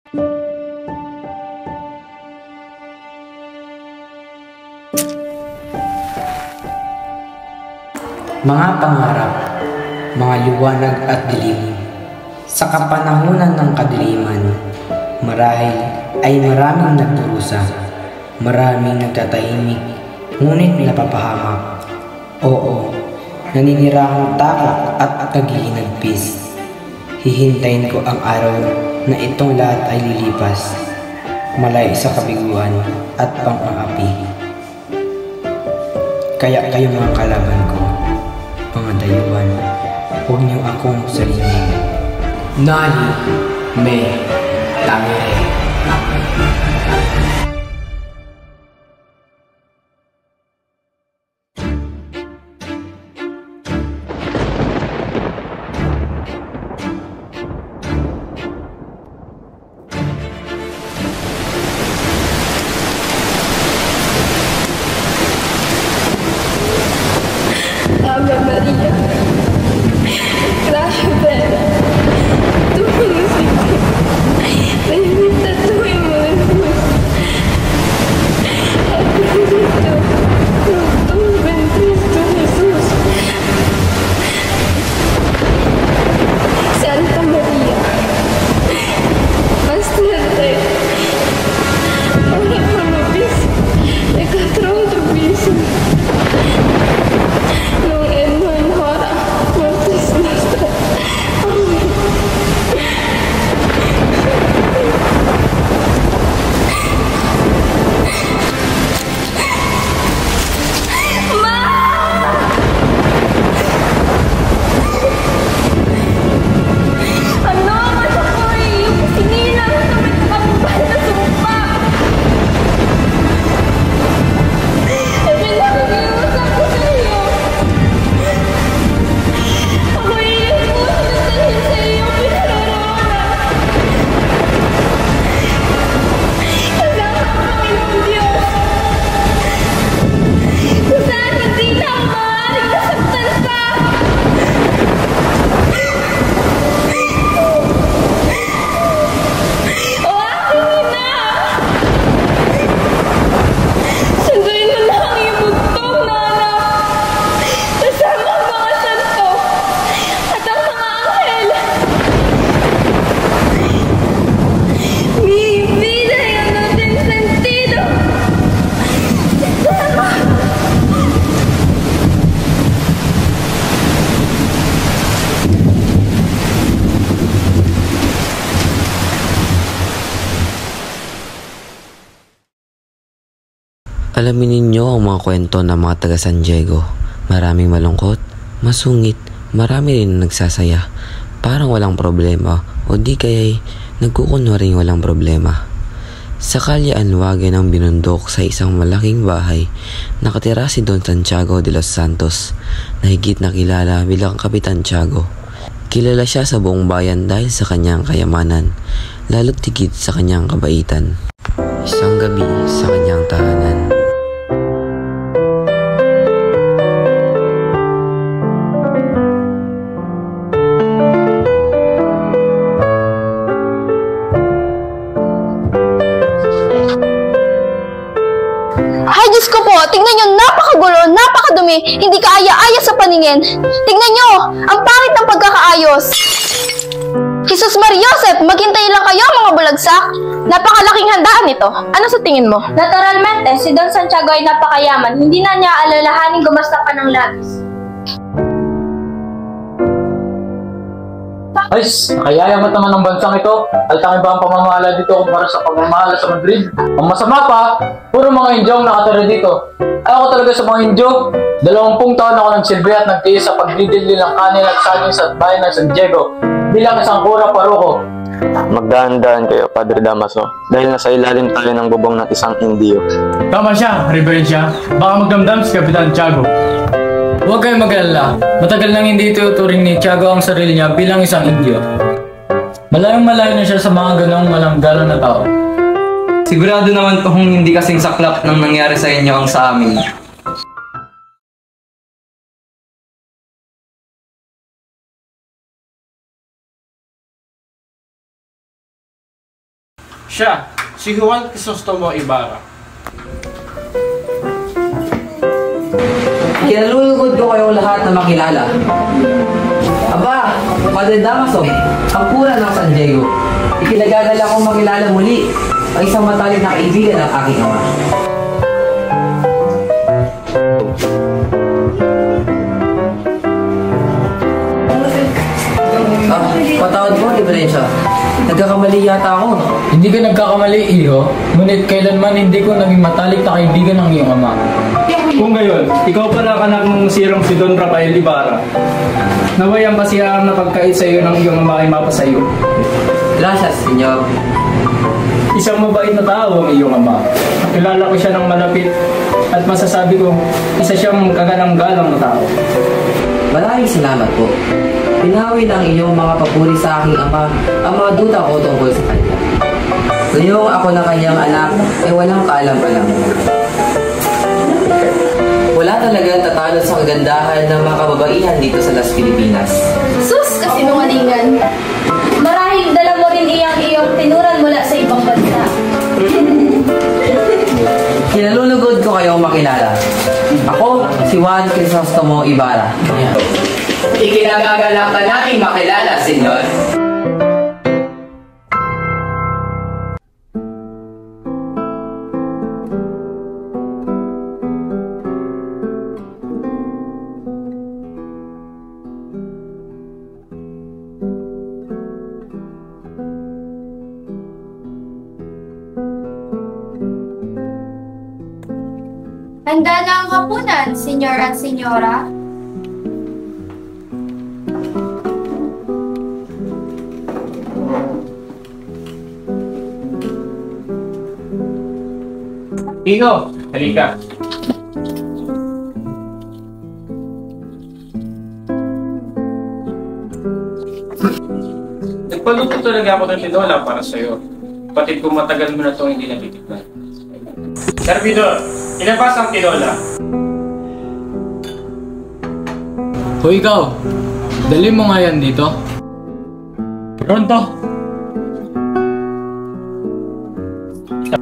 Mga pangarap, mga liwanag at dilim. Sa kapanahunan ng kadiliman, marahil ay maraming nagdurusa, maraming nagtatahimik, ngunit napapahamak. Oo, naninirahang takot at naghihinagpis. Hihintayin ko ang araw na itong lahat ay lilipas, malayo sa kabiguan at pang-aapi. Kaya kayo mga kalaban ko, mga dayuhan, huwag niyo akong salinin. Nali me tangere. Ave Maria, gracia bella, tu benedicta, benedicta tu in mulieribus, et benedictus fructus ventris tui, Jesús. Santa Maria, Mater Dei, ora pro nobis peccatorem nobissim, nunc et in hora mortis nostra. Amen. Ano? Masa ko yung pisinginan na may kakambal na sumpa. Pinag-iusap ko sa iyo. Ako iyon po sinasalihin sa iyong pinaroroonan. Kasama ang Panginoong Diyos. Kung saan hindi na ako maaaring nasaktan pa. O aking ina! Sunduin mo na ang iyong bugtong na anak, kasama ang mga santo at ang mga anghel. Mi vida ya no tiene sentido. Alamin ninyo ang mga kwento ng mga taga San Diego. Maraming malungkot, masungit, marami rin na nagsasaya. Parang walang problema o di kaya'y nagkukunwaring walang problema. Sa Kalye Anwagen ang binundok sa isang malaking bahay, nakatira si Don Santiago de los Santos, na higit na kilala bilang Kapitan Tiago. Kilala siya sa buong bayan dahil sa kanyang kayamanan, lalo't higit sa kanyang kabaitan. Isang gabi sa kanyang tahanan, Ay, Diyos ko po, tingnan nyo, napakagulo, napakadumi, hindi kaaya-aya sa paningin. Tingnan nyo, ang pangit ng pagkakaayos. Jesus Mariosep, maghintay lang kayo mga bulagsak. Napakalaking handaan ito. Ano sa tingin mo? Naturalmente, si Don Santiago ay napakayaman. Hindi na niya alalahaning gumasta pa ng labis. Ay, nakayayamat naman ng bansang ito. Altangin ba ang pamamahala dito kumpara sa pamamahala sa Madrid? Ang masama pa, puro mga Indio ang nakatira dito. Ayaw ko talaga sa mga Indio. 20 taon ako nagsilbi at nagtiis sa pagdidili ng kanin at saging sa bayan ng San Diego bilang isang kura paroko. Magdahan-dahan kayo, Padre Damaso, dahil nasa ilalim tayo ng bubong ng isang Indio. Tama siya, Reverensya. Baka magdamdam si Kapitan Tiago. Huwag kayong mag-alala. Matagal nang hindi tuturing ni Tiago ang sarili niya bilang isang Indio. Malayong-malayo na siya sa mga ganong malanggalan na tao. Sigurado naman kung hindi kasing saklap ng nangyari sa inyo ang sa amin. Siya, si Juan Crisostomo Ibarra. Kinalulugod ko kayong lahat na makilala. Aba, Padre Damaso, ang pura ng San Diego. Ikinagagal akong makilala muli ang isang matalik na kaibigan ng aking ama. Patawad mo, Diferensya. Nagkakamali yata ako. Hindi ka nagkakamali, Iho. Ngunit kailanman hindi ko naging matalik na kaibigan ng iyong ama. Kung gayon, ikaw pala ang anak ng sirang si Don Rafael Ibarra. Naway ang kasiyahang napagkait sa iyo ng iyong ama ay mapasa iyo. Gracias, senyor. Isang mabait na tao ang iyong ama. Kilala ko siya ng malapit at masasabi ko, isa siyang kagalang-galang na tao. Maraming salamat po. Pinawi ng iyong mga papuri sa aking ama ang mga duda ko tungkol sa kanya. Ngayong ako na kanyang anak ay walang kaalam-alam. Wala talagang tatalo sa kagandahan ng mga kababaihan dito sa Las Pilipinas. Sus, kasinungalingan. Marahil dala mo rin iyong tinuran mula sa ibang bansa. Kinalulugod ko kayong makilala. Ako, si Juan Crisostomo Ibarra. Ikinagagalak ka nating makilala, senyor. Handa na ang hapunan, senyor at senyora. Iho, halika. Nagpaluto talaga ako ng tinola para sa'yo. Batid kung matagal mo na itong hindi natitikman. Servidor, ilabas ang tinola. O ikaw, dali mo nga yan dito. Pronto?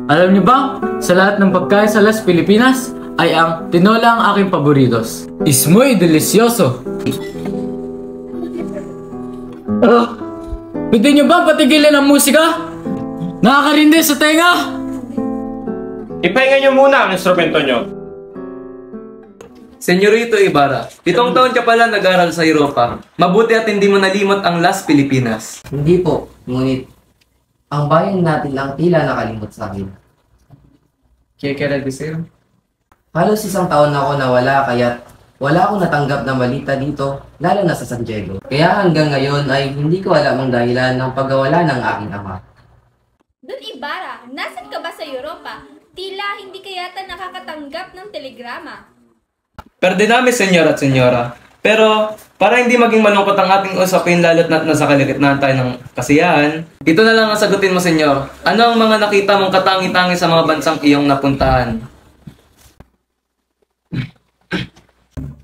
Alam niyo ba, sa lahat ng pagkain sa Las Pilipinas, ay ang tinola ang aking paboritos. Es muy delicioso. Pwede niyo ba patigilan ang musika? Nakakarindi sa tenga! Ipahinga niyo muna ang instrumento niyo. Senyorito Ibarra, 7 taon ka pala nag-aral sa Europa. Mabuti at hindi mo nalimot ang Las Pilipinas. Hindi po, ngunit ang bayan natin lang tila nakalimot sa akin. Kaya kaya deseo? Halos 1 taon na ako nawala kaya wala akong natanggap na balita dito, lalo na sa San Diego. Kaya hanggang ngayon ay hindi ko alam ang dahilan ng pagkawala ng aking ama. Don Ibarra, nasan ka ba sa Europa? Tila hindi ka yata nakakatanggap ng telegrama. Perdoname, senyor at senyora. Pero, para hindi maging malungkot ang ating usapin lalo't na nasa kalagitnaan tayo ng kasiyahan, ito na lang ang sagutin mo, senyor. Ano ang mga nakita mong katangi-tangi sa mga bansang iyong napuntahan?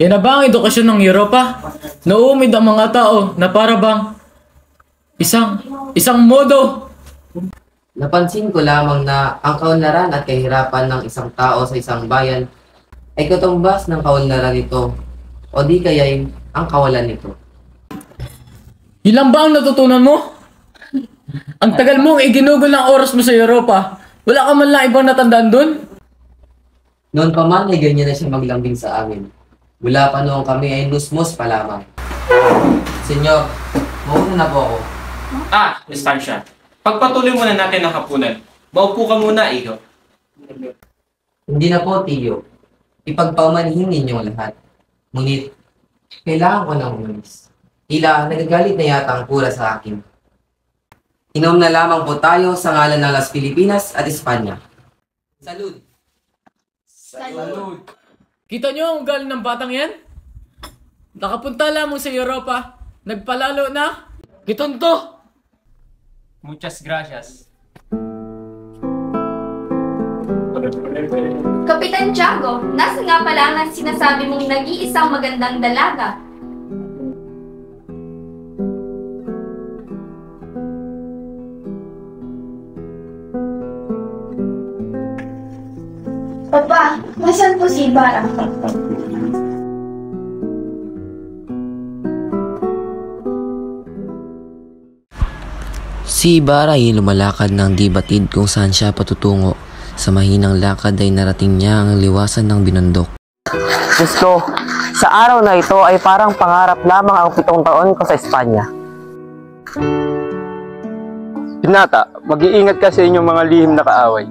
Yan na ba ang edukasyon ng Europa? Nauumid ang mga tao na para bang isang modo. Napansin ko lamang na ang kaunlaran at kahirapan ng isang tao sa isang bayan ay katumbas ng kaunlaran nito o di kaya'y ang kawalan nito. Ilan ba ang natutunan mo? Ang tagal mong iginugol ng oras mo sa Europa. Wala ka man lang ibang natandaan dun? Noon pa man ay ganyan na siya maglambing sa amin. Mula pa noong kami ay nusmos pa lamang. Senyor, mauna na po ako. Estancia. Pagpatuloy muna natin ang hapunan. Maupo ka muna, Iho. Hindi na po, Tiyo. Ipagpaumanhin ninyong lahat. Ngunit, kailangan ko nang umalis. Tila, nagagalit na yata ang pura sa akin. Inom na lamang po tayo sa ngalan ng Las Pilipinas at Espanya. Salud! Salud! Kita nyo ang ugali ng batang yan? Nakapunta lamang sa Europa. Nagpalalo na. Kitonto! Muchas gracias. Kapitan Tiago, nasa nga pala ang sinasabi mong nag-iisang magandang dalaga? Papa, nasaan po si Ibarra? Si Ibarra ay lumalakad ng di batid kung saan siya patutungo. Sa mahinang lakad ay narating niya ang liwasan ng binundok. Diyos ko, sa araw na ito ay parang pangarap lamang ang 7 taon ko sa Espanya. Binata, mag-iingat ka sa inyong mga lihim na kaaway.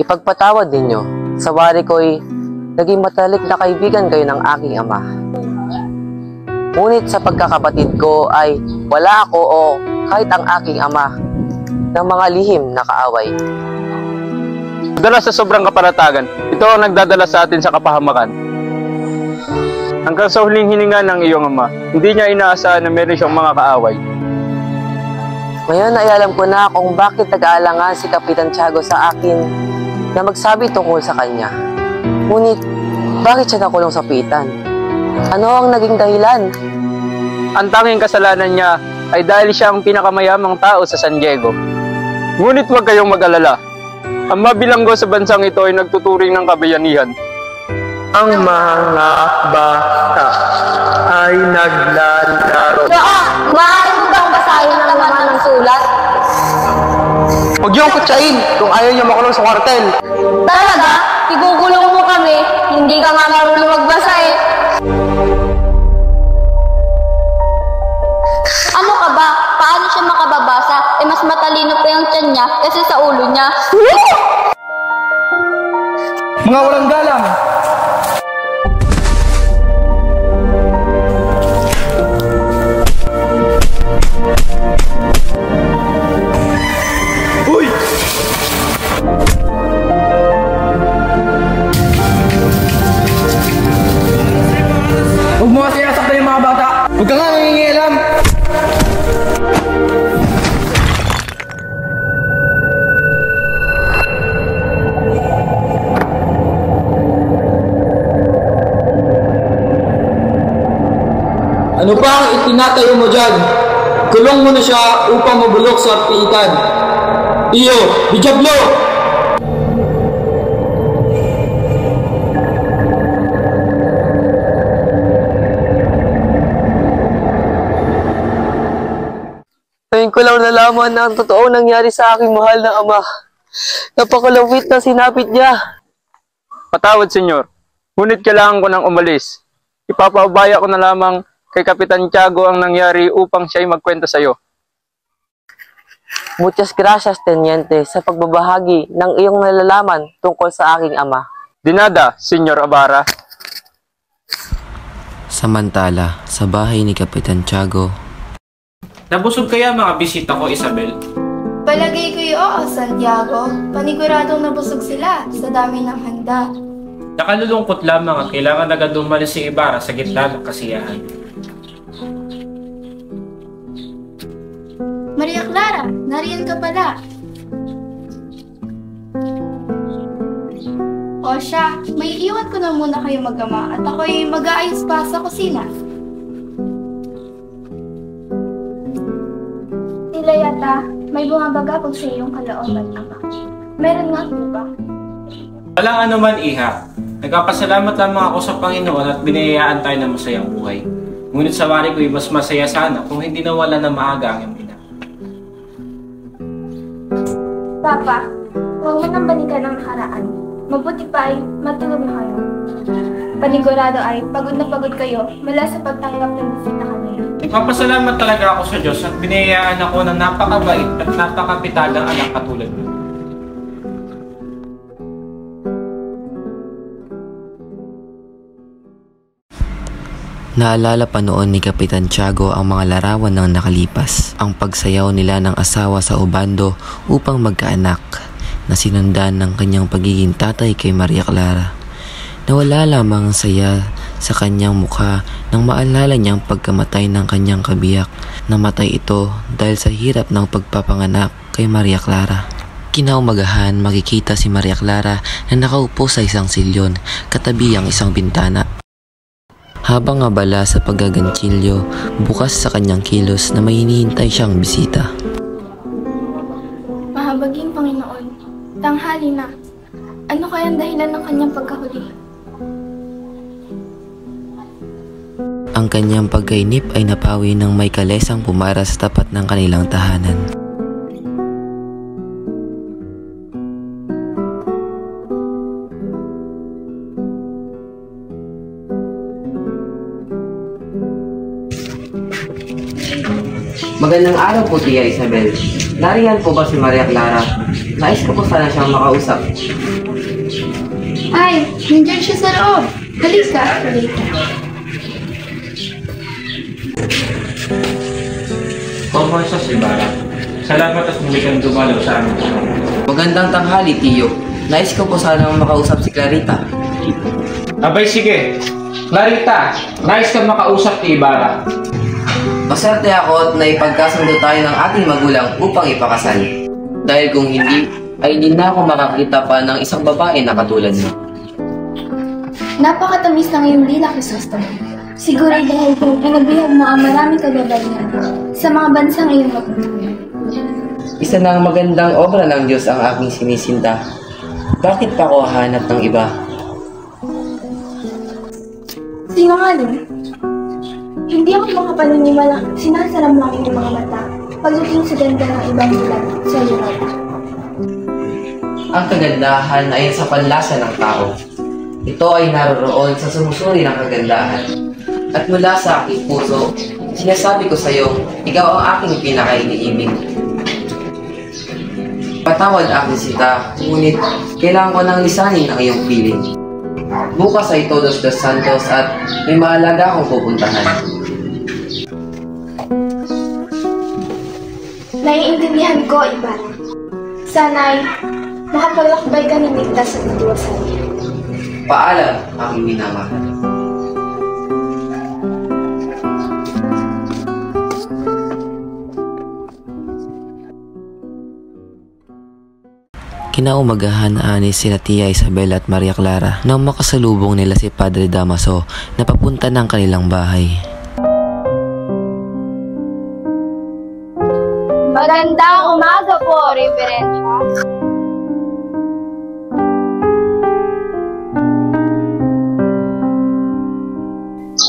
Ipagpatawad ninyo, sa wari ko'y naging matalik na kaibigan kayo ng aking ama. Ngunit sa pagkakapatid ko ay wala ako o kahit ang aking ama ng mga lihim na kaaway. Dala sa sobrang kaparatagan, ito ang nagdadala sa atin sa kapahamakan. Hanggang sa huling hininga ng iyong ama, hindi niya inaasahan na meron siyang mga kaaway. Ngayon ay alam ko na kung bakit nag-aalangan si Kapitan Tiago sa akin na magsabi tungkol sa kanya. Ngunit, bakit siya nakulong sa pitan? Ano ang naging dahilan? Ang tanging kasalanan niya ay dahil siya ang pinakamayamang tao sa San Diego. Ngunit huwag kayong mag-alala. Ang mabilanggo sa bansang ito ay nagtuturing ng kabayanihan. Ang mga bata ay naglalaro. Maaari mo bang basahin ang laman ng sulat? Huwag niyong kutsain kung ayaw niyo makulong sa kwartel. Talaga? Igukulong mo kami? Hindi ka nga marunong magbasa eh. Ano ka ba? Paano siya makababasa? Eh mas matalino pa yung tiyan niya kasi sa ulo niya. Mga walang galang! Uy! Huwag mo kasi nasaktan yung mga bata! Huwag ka nga nangingialam! Ano pa ang itinatayo mo dyan? Kulong mo na siya upang mabulok sa piitan. Iyo, Bijablo! Ngayon ko lang nalaman na ang totoong nangyari sa aking mahal na ama. Napakalawit na sinapit niya. Patawad, senyor. Ngunit kailangan ko nang umalis. Ipapaubaya ko na lamang kay Kapitan Tiago ang nangyari upang siya'y magkwento sa iyo. Muchas gracias, Teniente, sa pagbabahagi ng iyong nalalaman tungkol sa aking ama. Dinada, Senyor Ibarra. Samantala, sa bahay ni Kapitan Tiago. Nabusog kaya mga bisita ko, Isabel? Palagay ko'y oo, Santiago. Paniguradong nabusog sila sa dami ng handa. Nakalulungkot lamang at kailangan agad umalis si Ibarra sa gitna ng kasiyahan. Maria Clara, nariyan ka pala. O siya, may iwan ko na muna kayo mag-ama at ako'y mag-aayos pa sa kusina. Tila yata, may bumabagabag sa iyong kalooban, ama. Meron nga po ba? Walang anuman, Iha. Nagpapasalamat lamang ako sa Panginoon at binayaan tayo ng masayang buhay. Ngunit sa wari ko'y mas masaya sana kung hindi nawala na maaga ang iyong ina. Papa, huwag mo nang balikan ang nakaraan. Mabuti pa ay matulog na kayo. Panigurado ay pagod na pagod kayo mula sa pagtanggap ng bisita kanina. Nagpapasalamat talaga ako sa Diyos at binayaan ako ng napakabait at napakapitalang anak katulad mo. Naalala pa noon ni Kapitan Tiago ang mga larawan ng nakalipas, ang pagsayaw nila ng asawa sa Obando upang magkaanak, na sinundan ng kanyang pagiging tatay kay Maria Clara. Nawala lamang ang saya sa kanyang mukha nang maalala niyang pagkamatay ng kanyang kabiyak. Namatay ito dahil sa hirap ng pagpapanganak kay Maria Clara. Kinaumagahan, makikita si Maria Clara na nakaupo sa isang silyon katabi ang isang bintana. Habang abala sa paggaganchilyo, bukas sa kanyang kilos na may hinihintay siyang bisita. Mahabaging Panginoon, tanghali na. Ano kaya ang dahilan ng kanyang pagkahuli? Ang kanyang pagkainip ay napawi ng may kalesang pumara sa tapat ng kanilang tahanan. Magandang araw po, Tia Isabel. Nariyan po ba si Maria Clara? Nais ko po sana siyang makausap. Ay, nandiyan siya sa loob. Halika, halika. Conversa si Bara. Salamat at muli kang dumalaw sa amin. Magandang tanghali, Tiyo. Nais ko po sana makausap si Clarita. Abay sige. Clarita, nais kang makausap ni Ibarra. Maserte ako at naipagkasundo tayo ng ating magulang upang ipakasal. Dahil kung hindi, ay hindi na ako makakita pa ng isang babae na katulad mo. Napakatamis ng iyong dila, Crisostomo. Siguro dahil kung pinabihag mo ang maraming kababaihan sa mga bansang iyong matutulog. Isa ng magandang obra ng Diyos ang aking sinisinta. Bakit pa ako hanap ng iba? Sinungaling. Hindi ako makapaniniwala. Sinasalam lang iyong mga mata pagdating sa ganda ng ibang bulan sa Europa. Ang kagandahan ay sa panlasa ng tao. Ito ay naroroon sa sumusuri ng kagandahan. At mula sa aking puso, sinasabi ko sa iyo, ikaw ang aking pinaka-iniibig. Patawad aking sita, ngunit kailangan ko nang lisanin ang iyong piling. Bukas ay Todos los Santos at may mahalaga akong pupuntahan. Naiintindihan ko, Ibarra. Sana'y makapaglakbay ka ng ligtas sa katiwasan. Paalam, aking minamahal. Kinaumagahan na anis sila Tia Isabel at Maria Clara nang makasalubong nila si Padre Damaso na papunta ng kanilang bahay. Magandang umaga po, Reverensya.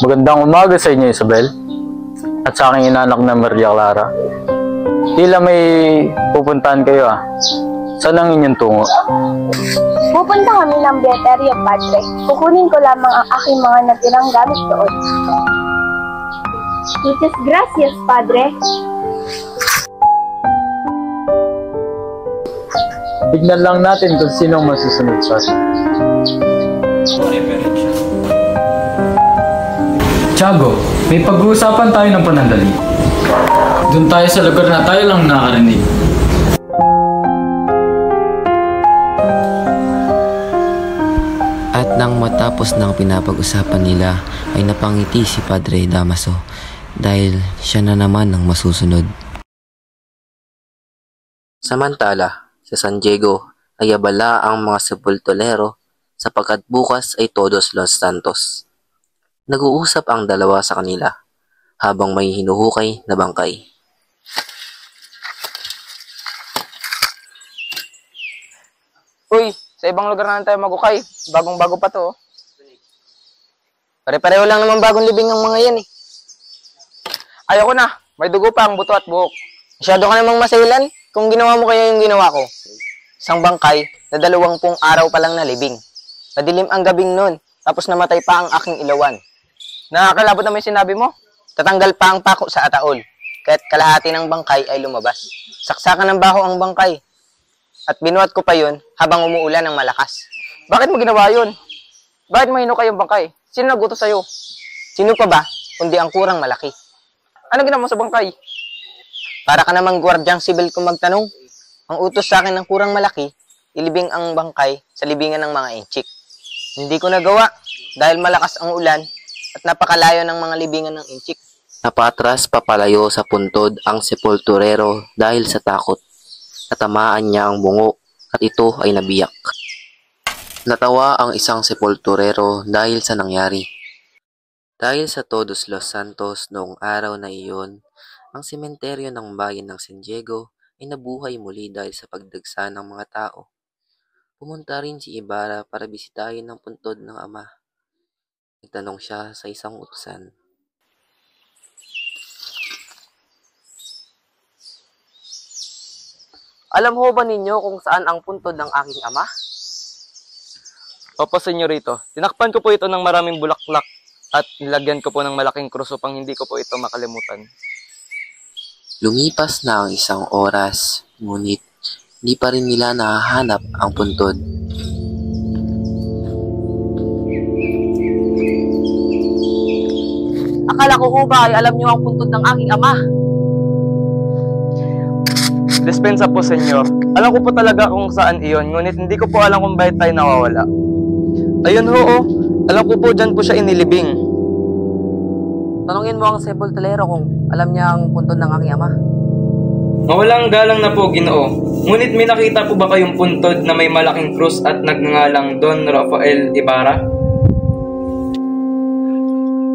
Magandang umaga sa inyo, Isabel. At sa aking inanak na Maria Clara. Tila may pupuntahan kayo Saan ang inyong tungo? Pupunta kami ng Beaterio, Padre. Kukunin ko lamang ang aking mga natirang gamit doon. Muchas gracias, Padre. Tignan lang natin kung sino ang masusunod sa atin. Tiago, may pag-uusapan tayo ng panandali. Doon tayo sa lugar na tayo lang nakakarinig. At nang matapos ng pinapag-usapan nila ay napangiti si Padre Damaso dahil siya na naman ang masusunod. Samantala, sa San Diego ay abala ang mga sepulturero sapagkat bukas ay Todos los Santos. Nag-uusap ang dalawa sa kanila habang may hinuhukay na bangkay. Uy, sa ibang lugar na tayo magukay. Bagong-bago pa to. Pare-pareho lang naman bagong libing ng mga yan Ayoko na. May dugo pa ang buto at buhok. Masyado ka namang masailan kung ginawa mo kaya yung ginawa ko. Isang bangkay na 20 araw pa lang nalibing. Madilim ang gabing nun, tapos namatay pa ang aking ilawan. Nakakalabot naman yung sinabi mo. Tatanggal pa ang pako sa ataol. Kaya't kalahati ng bangkay ay lumabas. Saksakan ng baho ang bangkay. At binuhat ko pa yun habang umuulan ng malakas. Bakit mo ginawa yun? Bakit mahino kayong bangkay? Sino nagutos sa'yo? Sino pa ba, kundi ang kurang malaki? Ano ginawa mo sa bangkay? Para ka namang gwardyang sibil kung magtanong. Ang utos sa akin ng kurang malaki, ilibing ang bangkay sa libingan ng mga inchik. Hindi ko nagawa dahil malakas ang ulan at napakalayo ng mga libingan ng inchik. Napatras papalayo sa puntod ang sepulturero dahil sa takot. Natamaan niya ang bungo at ito ay nabiyak. Natawa ang isang sepulturero dahil sa nangyari. Dahil sa Todos los Santos noong araw na iyon, ang sementeryo ng bayan ng San Diego ay nabuhay muli dahil sa pagdagsa ng mga tao. Pumunta rin si Ibarra para bisitahin ang puntod ng ama. Nagtanong siya sa isang utusan. Alam ho ba ninyo kung saan ang puntod ng aking ama? Opo, senyorito. Tinakpan ko po ito ng maraming bulaklak at nilagyan ko po ng malaking krus upang hindi ko po ito makalimutan. Lumipas na ang isang oras, ngunit hindi pa rin nila nahahanap ang puntod. Akala ko ho ba ay alam niyo ang puntod ng aking ama? Dispensa po, senyor. Alam ko po talaga kung saan iyon, ngunit hindi ko po alam kung bakit tayo nawawala. Ayun ho, oh. Alam ko po dyan po siya inilibing. Tanungin mo ang sepulturero kung alam niya ang puntod ng aking ama. Mawalang galang na po, Ginoo. Ngunit may nakita po ba kayong puntod na may malaking krus at nagngangalang Don Rafael Ibarra?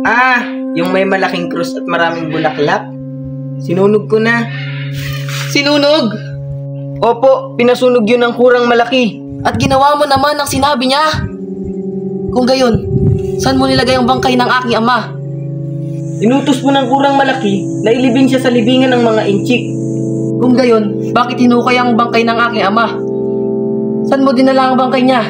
Ah, yung may malaking krus at maraming bulaklak? Sinunog ko na. Sinunog? Opo, pinasunog yun ng kurang malaki. At ginawa mo naman ang sinabi niya. Kung gayon, saan mo nilagay ang bangkay ng aking ama? Inutos mo ng kurang malaki na ilibing siya sa libingan ng mga inchik. Kung gayon, bakit hinukay ang bangkay ng aking ama? Saan mo dinala ang bangkay niya?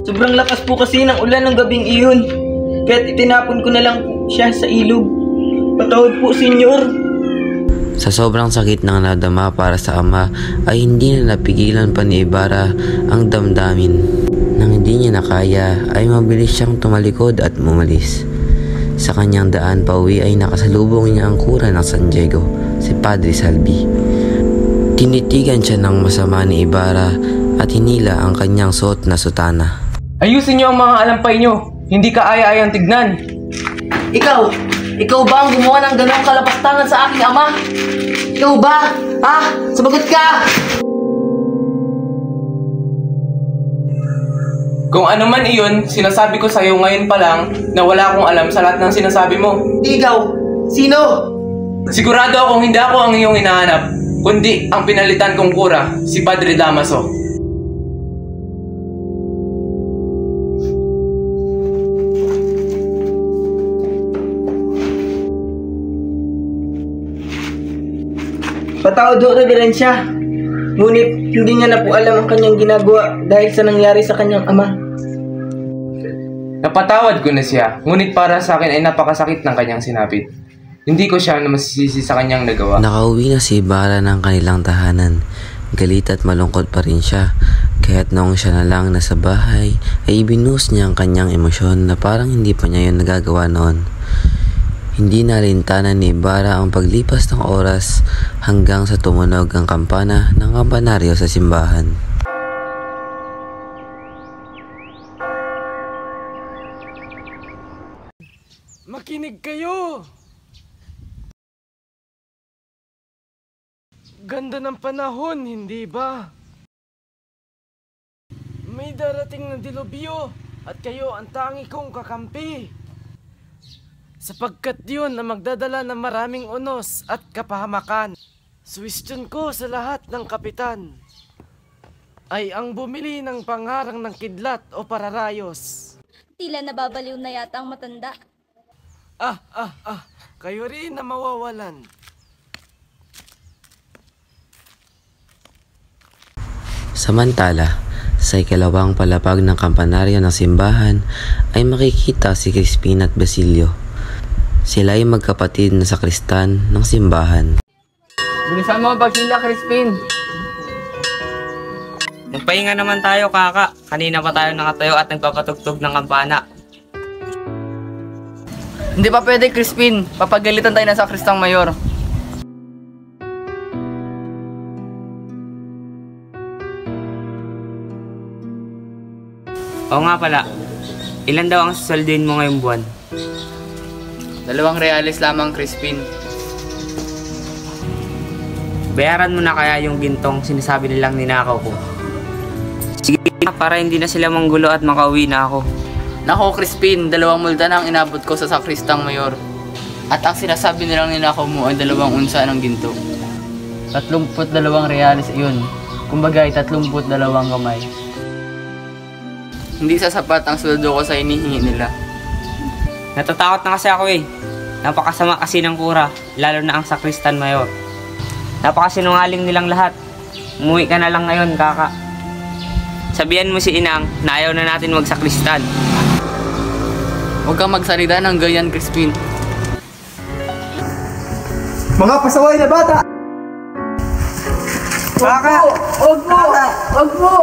Sobrang lakas po kasi ng ulan ng gabing iyon. Kaya't itinapon ko na lang po siya sa ilog. Patawad po, senyor. Sa sobrang sakit ng nadama para sa ama ay hindi na napigilan pa ni Ibarra ang damdamin. Nang hindi niya nakaya ay mabilis siyang tumalikod at umalis. Sa kanyang daan pauwi ay nakasalubong niya ang kura ng San Diego, si Padre Salvi. Tinitigan siya ng masama ni Ibarra at hinila ang kanyang suot na sutana. Ayusin niyo ang mga alampay niyo. Hindi ka aya-ayang tignan. Ikaw ba ang gumawa ng ganong kalapastangan sa aking ama? Ikaw ba? Ha? Sumagot ka! Kung ano man iyon, sinasabi ko sa iyo ngayon pa lang na wala akong alam sa lahat ng sinasabi mo. Ikaw? Sino? Sigurado akong hindi ako ang iyong hinahanap, kundi ang pinalitan kong kura, si Padre Damaso. Patawad ho, Reverensya. Ngunit hindi niya na po alam ang kanyang ginagawa dahil sa nangyari sa kanyang ama. Napatawad ko na siya, ngunit para sa akin ay napakasakit ng kanyang sinapit. Hindi ko siya na masisisi sa kanyang nagawa. Nakauwi na si Ibarra ng kanilang tahanan. Galit at malungkot pa rin siya. Kaya't noong siya na lang nasa bahay, ay ibinuhos niya ang kanyang emosyon na parang hindi pa niya yun nagagawa noon. Hindi nalintanan ni Ibarra ang paglipas ng oras hanggang sa tumunog ang kampana ng kampanaryo sa simbahan. Makinig kayo! Ganda ng panahon, hindi ba? May darating na dilubyo at kayo ang tangi kong kakampi. Sapagkat yun na magdadala ng maraming unos at kapahamakan. Suwestyon ko sa lahat ng kapitan ay ang bumili ng pangharang ng kidlat o pararayos. Tila nababaliw na yata ang matanda. Kayo rin na mawawalan. Samantala, sa ikalawang palapag ng kampanaryo ng simbahan ay makikita si Crispin at Basilio. Sila ay magkapatid na sakristan ng simbahan. Bilisan mo ang paghila, Crispin. Magpahinga naman tayo, kaka. Kanina pa tayo nakatayo at nagpapatugtog ng kampana. Hindi pa pwede, Crispin. Papagalitan tayo ng sakristang mayor. Oo nga pala. Ilan daw ang sasalduin mo ngayong buwan? 2 reales lamang, Crispin. Bayaran mo na kaya yung gintong sinasabi nilang ninakaw ko. Sige na, para hindi na sila manggulo at makauwi na ako. Nako, Crispin, 2 multa na ang inabot ko sa sakristang mayor. At ang sinasabi nilang ninakaw mo ay 2 unsa ng ginto. 32 reales iyon. Kumbaga ay 32 kamay. Hindi sasapat ang sweldo ko sa inihingi nila. Natatakot na kasi ako eh. Napakasama kasi ng kura, lalo na ang sakristan mayor. Napakasinungaling nilang lahat. Umuwi ka na lang ngayon, kaka. Sabihan mo si Inang na ayaw na natin magsakristan. Huwag kang magsalita ng ganyan, Crispin. Mga pasaway na bata! Kaka! Huwag mo! Huwag mo!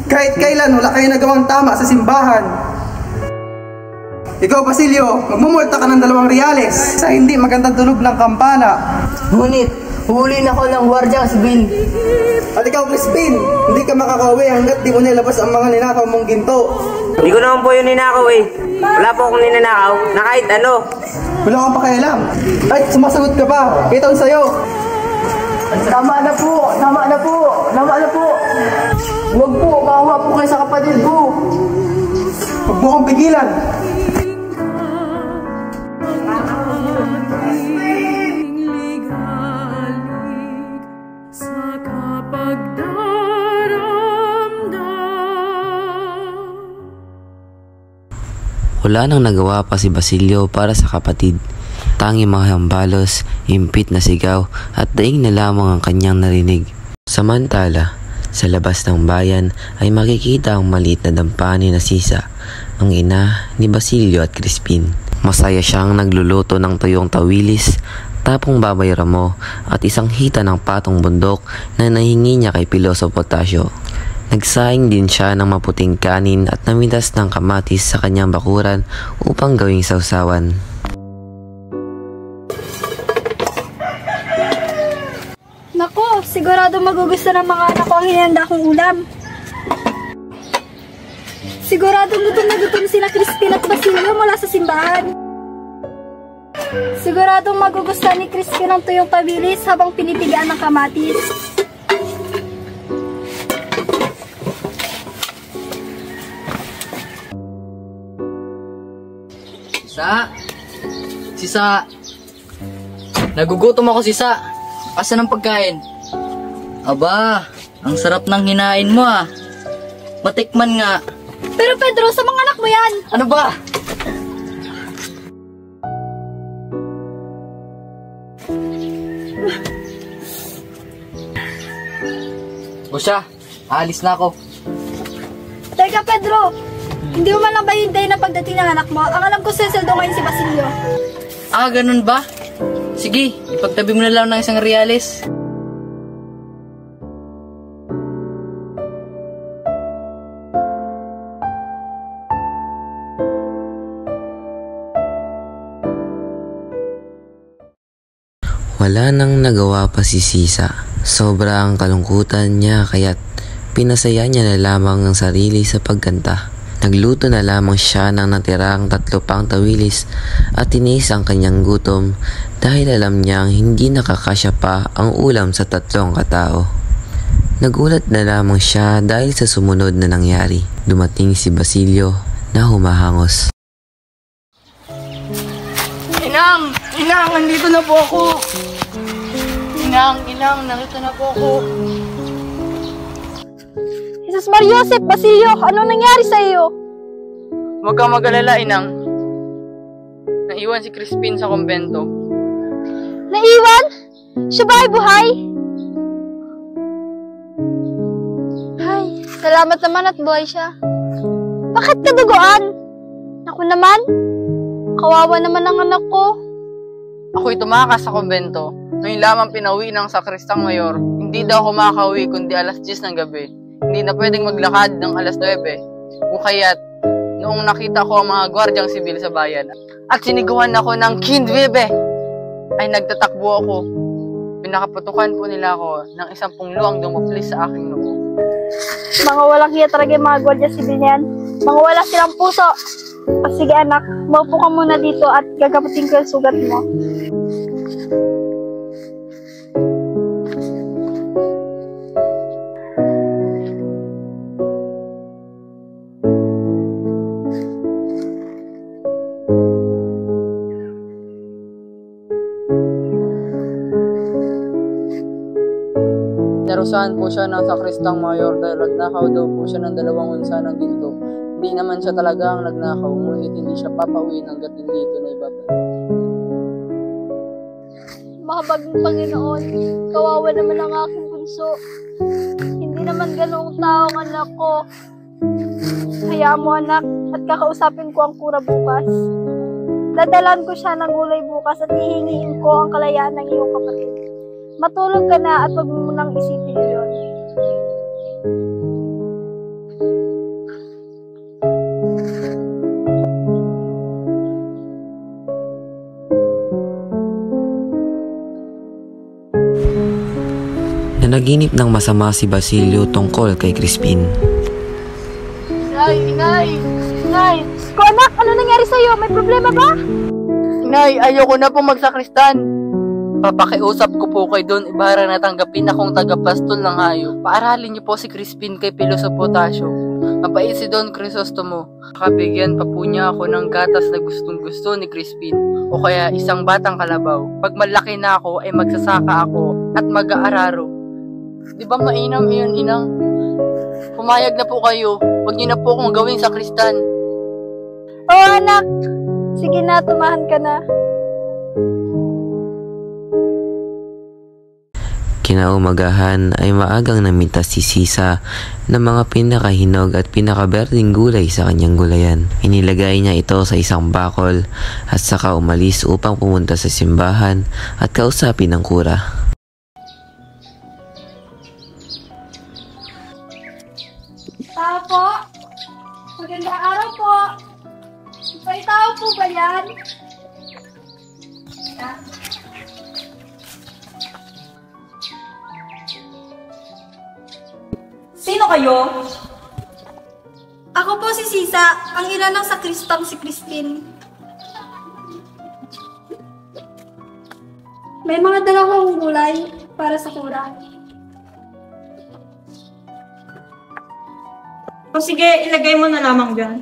Kahit kailan wala kayo nagawang tama sa simbahan. Ikaw, Basilio, magmumulta ka ng 2 reales sa hindi magandang tunog ng kampana. Ngunit, huli na ko ng gwardyang sibil. At ikaw, Crispin, hindi ka makakauwi hanggat di mo nilabas ang mga ninakaw mong ginto. Hindi ko naman po yung ninakaw eh. Wala po akong ninanakaw na kahit ano. Wala kang pakialam. Ay, sumasagot ka pa. Kita sa'yo. Tama na po! Tama na po! Tama na po! Huwag po! Maawa po kayo sa kapatid ko! Huwag mo kong pigilan. Wala nang nagawa pa si Basilio para sa kapatid. Tanging mga hambalos, impit na sigaw at daing na lamang ang kanyang narinig. Samantala, sa labas ng bayan ay makikita ang maliit na dampani na Sisa, ang ina ni Basilio at Crispin. Masaya siyang nagluluto ng tuyong tawilis, tapong babay ramo at isang hita ng patong bundok na nahingi niya kay Piloso Potasio. Nagsaing din siya ng maputing kanin at namitas ng kamatis sa kanyang bakuran upang gawing sausawan. Nako, sigurado magugusto ng mga anak ko ang hinanda kong ulam. Sigurado gutom na gutom sila Crispin at Basilio mula sa simbahan. Sigurado magugustuhan ni Crispin ang tuyong tawilis habang pinipigaan ng kamatis. Sisa! Nagugutom ako, Sisa! Asan ang pagkain? Aba, ang sarap ng hinain mo ah. Matikman nga. Pero Pedro, sa mga anak mo yan! Ano ba? O siya, aalis na ako. Teka Pedro, hindi mo man lang ba hintayin na pagdating ng anak mo? Ang alam ko seseldo ngayon si Basilio. Ah, ganun ba? Sige, ipagtabi mo na lang ng 1 reales. Wala nang nagawa pa si Sisa. Sobrang kalungkutan niya kaya't pinasaya niya na lamang ang sarili sa pagkanta. Nagluto na lamang siya ng natirang 3 pang tawilis at tiniis ang kanyang gutom dahil alam niyang hindi nakakasya pa ang ulam sa 3 katao. Nagulat na lamang siya dahil sa sumunod na nangyari. Dumating si Basilio na humahangos. Inang! Inang! Nandito na po ako! Inang! Inang! Nandito na po ako! Jesus Mariosep, Basilio, ano nangyari sa iyo? Huwag kang mag-alala, Inang. Naiwan si Crispin sa kumbento. Naiwan? Siya ba ay buhay? Ay, salamat naman at buhay siya. Bakit kaduguan? Naku naman, kawawa naman ang anak ko. Ako'y tumakas sa kumbento. Ngayon lamang pinauwi ng sakristang mayor. Hindi daw ako makakauwi kundi alas 10 ng gabi. Hindi na pwedeng maglakad ng alas 9. O kaya't noong nakita ko ang mga gwardyang sibil sa bayan at siniguan ako ng Kindwebe, ay nagtatakbo ako. Pinakapatukan po nila ako ng 10 luang dumuplis sa aking noo. Mga walang hiya talaga yung mga Guardia Civil niyan. Mga wala silang puso. O sige anak, maupo ka muna dito at gagamutin ko yung sugat mo. Narusahan po siya ng sakristang mayor dahil nagnakaw daw po siya ng 2 unsa ng ginto. Hindi naman siya talaga ang nagnakaw, ngunit hindi siya papauwi hanggat hindi ito na ibabalik. Mahabaging Panginoon, kawawa naman ang aking bunso. Hindi naman ganoong tao ang anak ko. Hayaan mo anak, at kakausapin ko ang kura bukas. Dadalan ko siya ng gulay bukas at hihingiin ko ang kalayaan ng iyong kapatid. Matulog ka na at wag mo munang isipin yun. Nanaginip ng masama si Basilio tungkol kay Crispin. Inay! Ko anak, ano nangyari sa'yo? May problema ba? Inay, ayoko na po magsakristan. Papakiusap ko po kay Don Ibarra na tanggapin akong tagapastol ng hayop. Paaralin niyo po si Crispin kay Piloso Potasio. Mabait si Don Crisostomo. Kakabigyan pa po niya ako ng gatas na gustong-gusto ni Crispin o kaya isang batang kalabaw. Pag malaki na ako ay magsasaka ako at mag-aararo. Di ba mainam iyon, inang? Pumayag na po kayo. Huwag niyo na po akong gawing sakristan. Oo anak, sige na, tumahan ka na. Kinaumagahan ay maagang namintas si Sisa ng mga pinakahinog at pinakaberding gulay sa kanyang gulayan. Inilagay niya ito sa isang bakol at saka umalis upang pumunta sa simbahan at kausapin ang kura. Tao po, magandang araw po. May tao po ba yan? Sino kayo? Ako po si Sisa, ang ina ng sakristang si Crispin. May mga dalawang gulay para sa kura. O sige, ilagay mo na lamang dyan.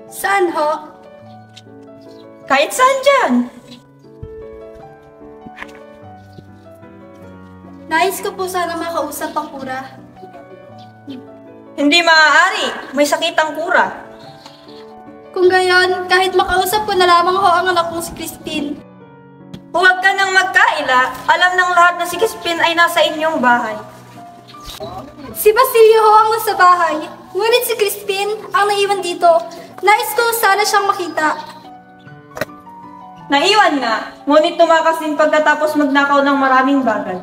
Saan ho? Kahit saan dyan. Nais ko po sana makausap ang kura. Hindi maaari. May sakit ang kura. Kung gayon, kahit makausap ko na lamang ho ang anak kong si Crispin. Huwag ka nang magkaila. Alam ng lahat na si Crispin ay nasa inyong bahay. Si Basilio ho ang nasa bahay. Ngunit si Crispin ang naiwan dito. Nais ko sana siyang makita. Naiwan nga. Ngunit tumakas din pagkatapos magnakaw ng maraming bagay.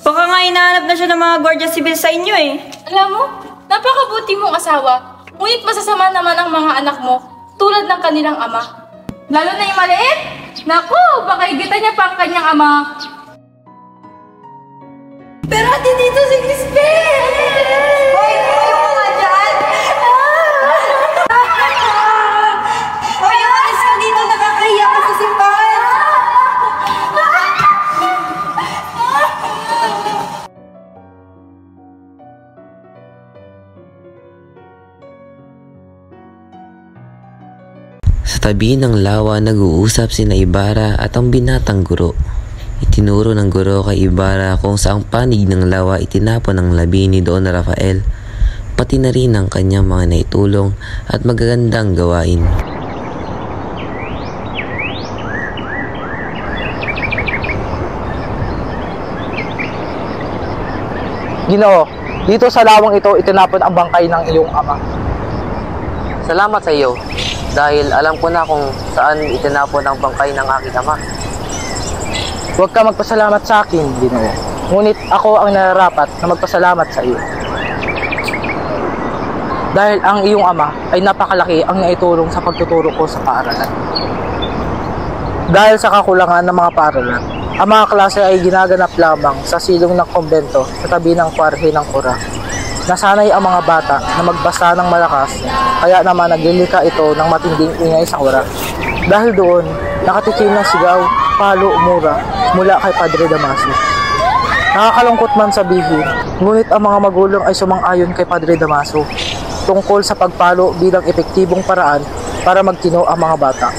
Baka nga hinahanap na siya ng mga Guardia Civil sa inyo eh. Alam mo, napakabuti mong asawa. Ngunit masasama naman ang mga anak mo, tulad ng kanilang ama. Lalo na yung maliit. Naku, baka igitan niya pa ang kanyang ama. Pero ati dito si Crispin! Hoy, kayo mga dyan! Hoy, alis ka dito, nakakahiya ka sa simbahan! Sa tabi ng lawa nag-uusap sina Ibarra at ang binatang guro. Itinuro ng guro kay Ibarra kung saang panig ng lawa itinapon ng labi ni Don Rafael, pati na rin ang kanyang mga naitulong at magagandang gawain. Ginoo, dito sa lawang ito itinapon ang bangkay ng iyong ama. Salamat sa iyo dahil alam ko na kung saan itinapon ang bangkay ng aking ama. Huwag ka magpasalamat sa akin, Ginoo. Ngunit ako ang nararapat na magpasalamat sa iyo. Dahil ang iyong ama ay napakalaki ang naitulong sa pagtuturo ko sa paaralan. Dahil sa kakulangan ng mga paaralan, Ang mga klase ay ginaganap lamang sa silong ng kumbento sa tabi ng kwarhe ng kura. Nasanay ang mga bata na magbasa ng malakas, kaya naman naglilika ito ng matinding ingay sa kura. Dahil doon, nakatikim ng sigaw, palo, mura mula kay Padre Damaso. Nakakalungkot man sabihin, ngunit ang mga magulang ay sumang-ayon kay Padre Damaso tungkol sa pagpalo bilang epektibong paraan para magtino ang mga bata.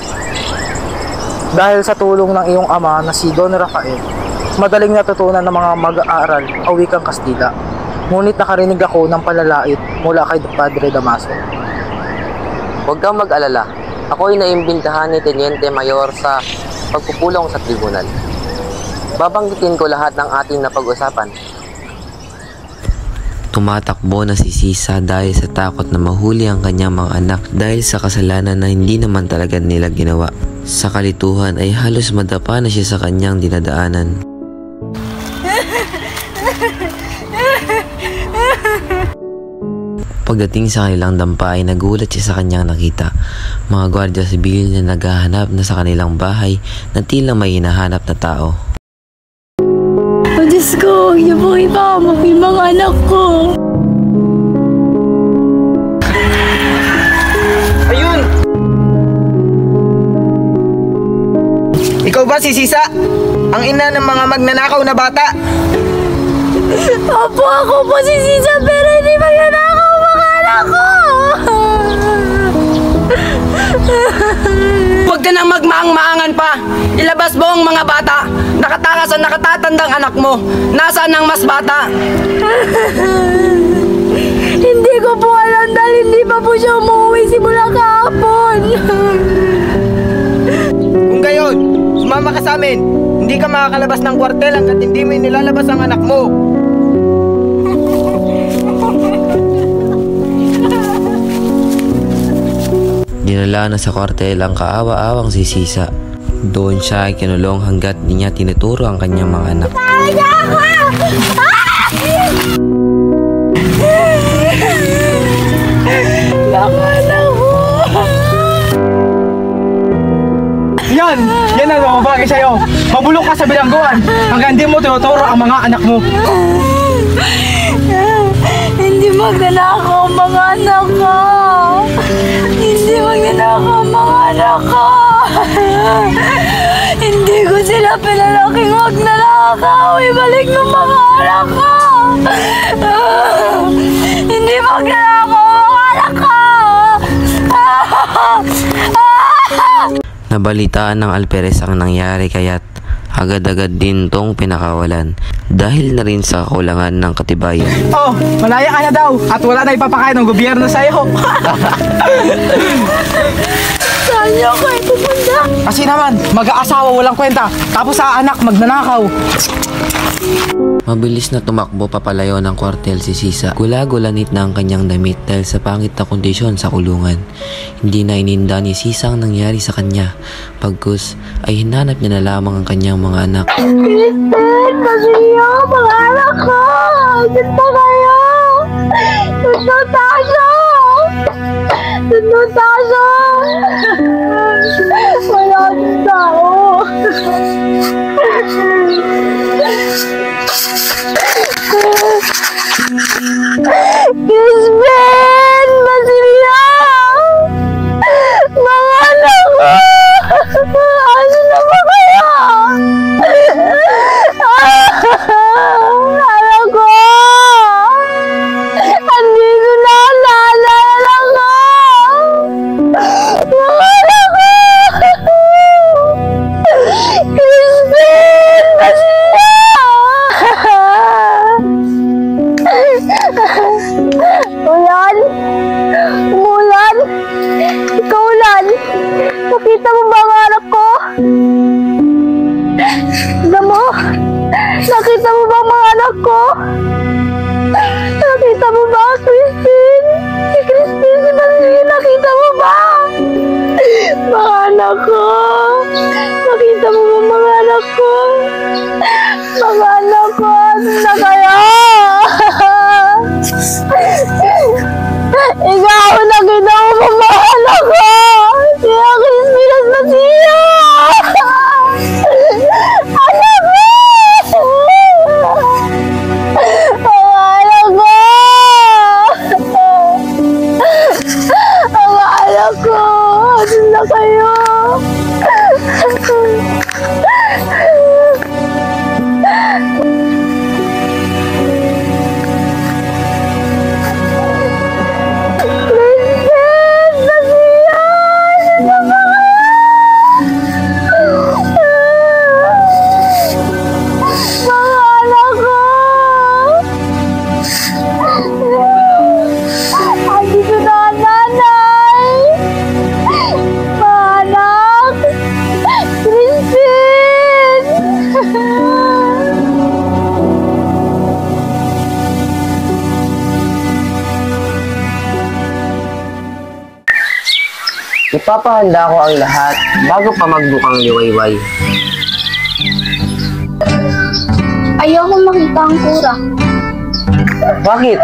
Dahil sa tulong ng iyong ama na si Don Rafael, madaling natutunan ng mga mag-aaral ang wikang Kastila. Ngunit nakarinig ako ng palalait mula kay Padre Damaso. Huwag kang mag-alala. Ako ay naimbintahan ni Teniente Mayor sa pagpupulong sa tribunal. Babanggitin ko lahat ng ating napag-usapan. Tumatakbo na si Sisa dahil sa takot na mahuli ang kanyang mga anak dahil sa kasalanan na hindi naman talaga nila ginawa. Sa kalituhan ay halos madapa na siya sa kanyang dinadaanan. Pagdating sa kanilang dampa ay nagulat siya sa kanyang nakita. Mga gwardiya sibil na naghahanap na sa kanilang bahay na tila may hinahanap na tao. Oh Diyos ko, huwag niyo pong ipahamak yung mga anak ko. Ayun! Ikaw ba si Sisa? Ang ina ng mga magnanakaw na bata? Opo, ako po si Sisa, pero hindi magnanakaw ang mga anak ko. Huwag ka nang magmaang-maangan pa. Ilabas mo ang mga bata. Nakatakas ang nakatatandang anak mo. Nasaan ang mas bata? Hindi ko po alam dahil hindi pa po siya umuwi simula kahapon. Kung gayon, sumama ka sa amin. Hindi ka makakalabas ng kwartel hanggat hindi mo nilalabas ang anak mo. Dinala na sa kwartel ang kaawa-awang si Sisa. Doon siya ay kinulong hanggat di niya tinuturo ang kanyang mga anak. Yan! Yan ang mababagay sa'yo. Mabulok ka sa bilangguan hanggang di mo tinuturo ang mga anak mo. Hindi magnanakaw ang mga anak ko. Hindi magnanakaw ang mga anak ko. Hindi ko sila pinalaking magnanakaw. Ibalik ng mga anak ko. Hindi magnanakaw ang mga anak ko. Nabalitaan ng Alperes ang nangyari kaya't agad-agad din tong pinakawalan dahil na rin sa kakulangan ng katibayan. Oh, malaya ka na daw at wala na ipapakain ng gobyerno sa'yo. Saan niyo kayo pupunta? Kasi naman, mag-aasawa walang kwenta tapos sa anak magnanakaw. Mabilis na tumakbo papalayo ng kwartel si Sisa. Gula-gulanit na ang kanyang damit dahil sa pangit na kondisyon sa kulungan. Hindi na ininda ni Sisa ang nangyari sa kanya. Pagkus ay hinanap niya na lamang ang kanyang mga anak. Kristen, Masia, mga anak ko! Saan pa kayo? Tasha! Tasha! Wala akong tao. Kristen! Masia! Mga anak ko! Ano na ba kaya? Anak ko! Andito na! Naalala ko! Mga anak ko! Kristen! Masia! Ulan! Umulan! Ikaw, Ulan! Nakita mo ba ang anak ko? Damo! Nakita mo ba ang mga anak ko? Nakita mo ba, Christine? Si Christine, si Maria, nakita mo ba? Mga anak ko! Nakita mo ba mga anak ko? Mga anak ko, ano na kayo? Ikaw, nakita mo ba mga anak ko? Siya, Christine at Masia! Anak ko! Ipapahanda ko ang lahat bago pa magbukang liwayway. Ayoko makita ang kura. Bakit?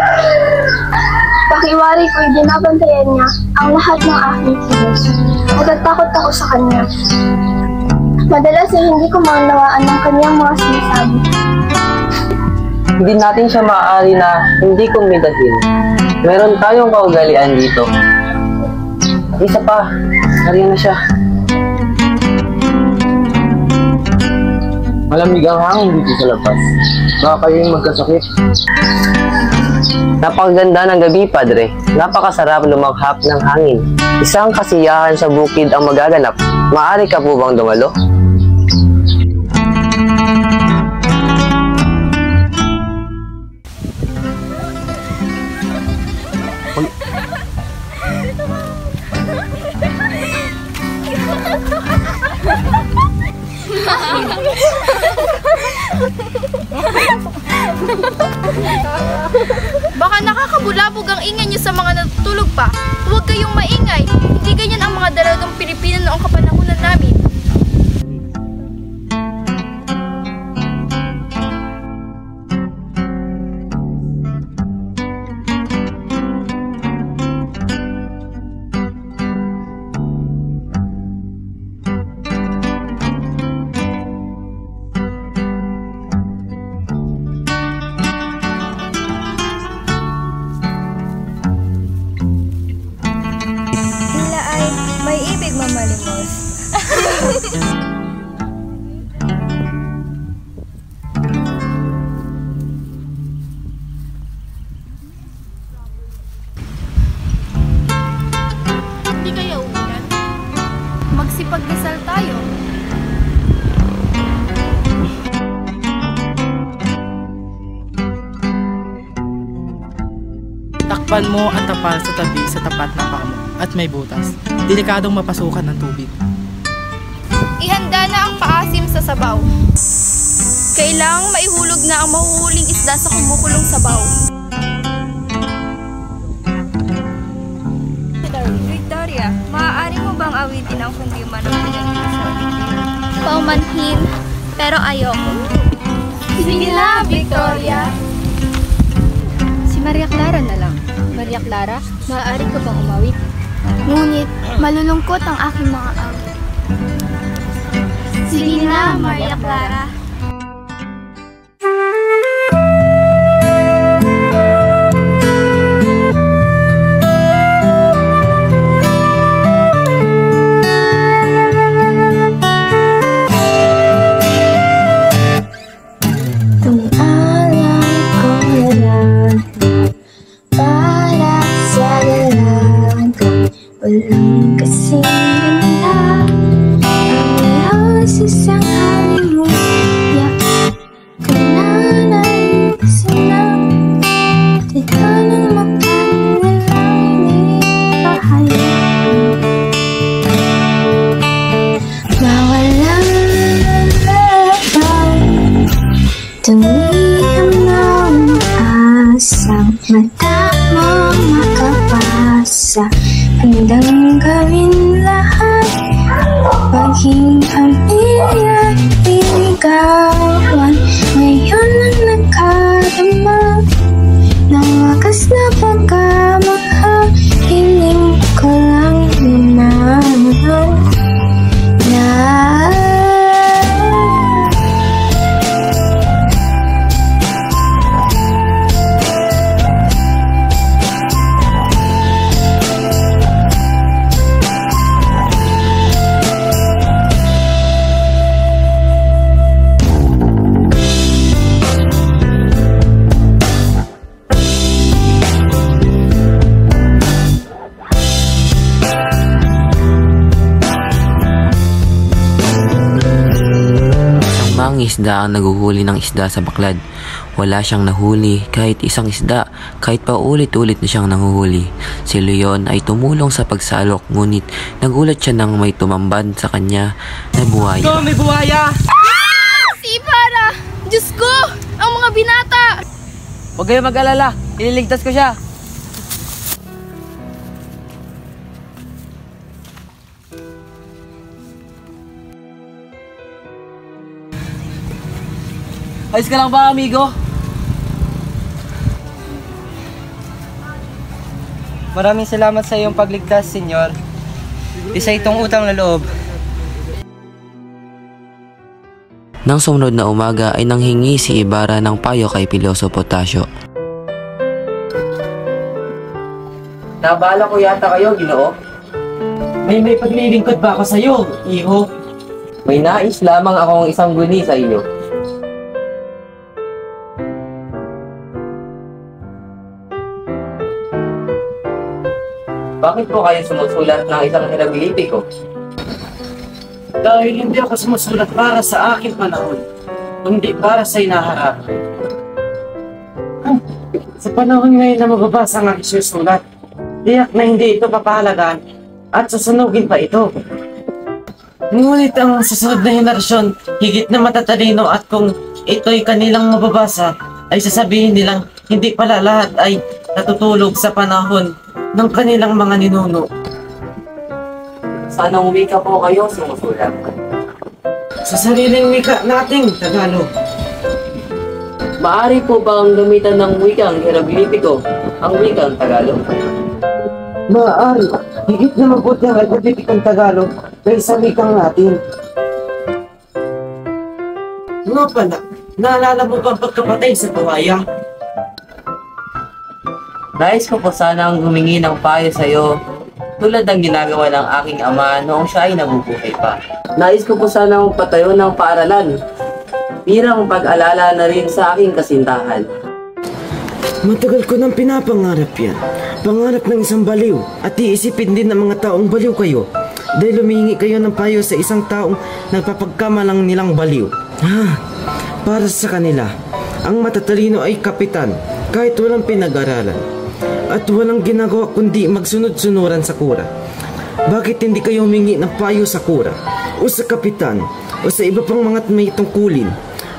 Pakiwari ko'y binabantayan niya ang lahat ng aking kilos. Natatakot ako sa kanya. Madalas ay hindi ko maunawaan ng kanyang mga sinasabi. Hindi natin siya maaari na hindi kumidahin. Meron tayong kaugalian dito. Isa pa, nariyan na siya. Malamig ang hangin dito sa labas. Baka kayo yung magkasakit. Napakaganda ng gabi, Padre. Napakasarap lumaghap ng hangin. Isang kasiyahan sa bukid ang magaganap. Maaari ka po bang dumalo? Baka nakakabulabog ang ingay niyo sa mga natutulog pa. Huwag kayong maingay. Hindi ganyan ang mga dalagang Pilipino noong kapanahunan namin. Sila ay may ibig mamalimos. Hindi kaya uulan. Magsipagdasal tayo. Takpan mo ang tapal sa tabi sa tapat ng paa mo at may butas. Delikadong mapasukan ng tubig. Ihanda na ang paasim sa sabaw. Kailangang maihulog na ang mahuhuling isda sa kumukulong sabaw. Victoria, maaari mo bang awitin ang kundi man ang pinag-iisip? Paumanhin, pero ayoko. Sige na, Victoria. Si Maria Clara na lang. Maria Clara, maaari ka bang umawit? Ngunit malulungkot ang aking mga awit. Sige na, Maria Clara. Walang kasing ganda ang iyong sisang halimuyak ka na naisinang dito ng makanilang ipahayag mawalang lalabang tumiham ng asang mata mo makapasa. Handang gawin lahat, maging pamilya, iligawan. Ngayon ang nakarama ng wakas na pagkamahal. Hiling ko lang naman na isda ang naguhuli ng isda sa baklad. Wala siyang nahuli kahit isang isda, kahit pa ulit-ulit na siyang nanguhuli. Si Leon ay tumulong sa pagsalok, ngunit nagulat siya nang may tumambad sa kanya na buhaya. Ito, may buhaya! Si Ibarra! Diyos ko! Ang mga binata! Huwag kayong mag-alala, ililigtas ko siya. Ayos ka lang ba, amigo? Maraming salamat sa iyong pagligtas, senyor. Isa itong utang na loob. Nang sumunod na umaga ay nanghingi si Ibarra ng payo kay Piloso Potasio. Nabala ko yata kayo, Ginoo. May paglilingkod ba ako sa iyo, iho? May nais lamang akong isang guni sa iyo. Bakit po kayo sumusulat ng isang hieroglyphico? Dahil hindi ako sumusulat para sa aking panahon, kundi para sa inaharap. Sa panahon ngayon na mababasa ang aking susulat, tiyak na hindi ito papahalagaan at susunugin pa ito. Ngunit ang susunod na henerasyon, higit na matatalino at kung ito'y kanilang mababasa, ay sasabihin nilang hindi pala lahat ay natutulog sa panahon ng kanilang mga ninuno. Sa anong wika po kayo sumusulat? Sa sariling wika nating Tagalog. Maaari po bang gamitan ng wikang hieroglyphico ang wikang Tagalog? Maaari. Higit na mabuti ang hieroglyphicong Tagalog kaysa wikang natin. Nga pala, naalala mo ba ang pagkapatay sa buhaya? Nais ko po sanang humingi ng payo sa iyo tulad ng ginagawa ng aking ama noong siya ay nabubuhay pa. Nais ko po sanang patayo ng paaralan birang pag-alala na rin sa aking kasintahan. Matagal ko nang pinapangarap yan. Pangarap ng isang baliw at iisipin din ng mga taong baliw kayo dahil humihingi kayo ng payo sa isang taong nagpapagkamalang nilang baliw. Para sa kanila, ang matatalino ay kapitan kahit walang pinag-aralan at walang ginagawa kundi magsunod-sunuran sa kura. Bakit hindi kayo humingi ng payo sa kura o sa kapitan o sa iba pang mga may tungkulin?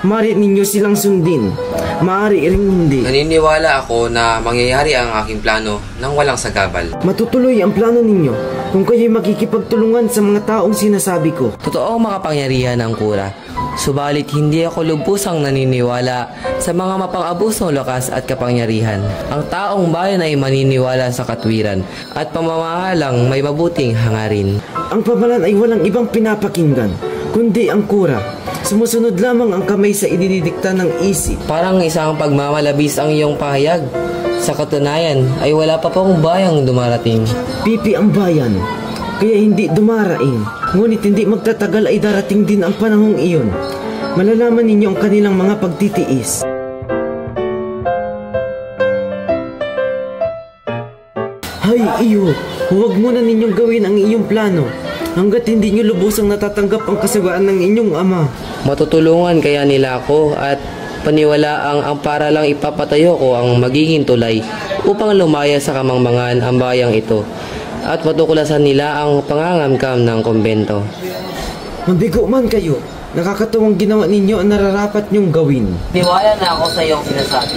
Maaari ninyo silang sundin, maaari rin hindi. Naniniwala ako na mangyayari ang aking plano nang walang sagabal. Matutuloy ang plano ninyo kung kayo'y makikipagtulungan sa mga taong sinasabi ko. Totoo ang makapangyarihan ng kura. Subalit hindi ako lubusang naniniwala sa mga mapang-abusong lakas at kapangyarihan. Ang taong bayan ay maniniwala sa katwiran at pamamahalang may mabuting hangarin. Ang pamalan ay walang ibang pinapakinggan, kundi ang kura. Sumusunod lamang ang kamay sa idinidikta ng isip. Parang isang pagmamalabis ang iyong pahayag. Sa katunayan ay wala pa pong bayang dumarating. Pipi ang bayan, kaya hindi dumaraing. Ngunit hindi magtatagal ay darating din ang panahong iyon. Malalaman ninyo ang kanilang mga pagtitiis. Hay iyo, huwag muna ninyong gawin ang iyong plano hanggat hindi nyo lubusang natatanggap ang kasagaan ng inyong ama. Matutulungan kaya nila ako at paniwalaang ang para lang ipapatayo ko ang magiging tulay upang lumaya sa kamangmangan ang bayang ito at matuklasan nila ang pangangamkam ng kumbento. Mabigo man kayo, nakakatuwang ginawa ninyo ang nararapat nyong gawin. Tiwala na ako sa iyong sinasabi.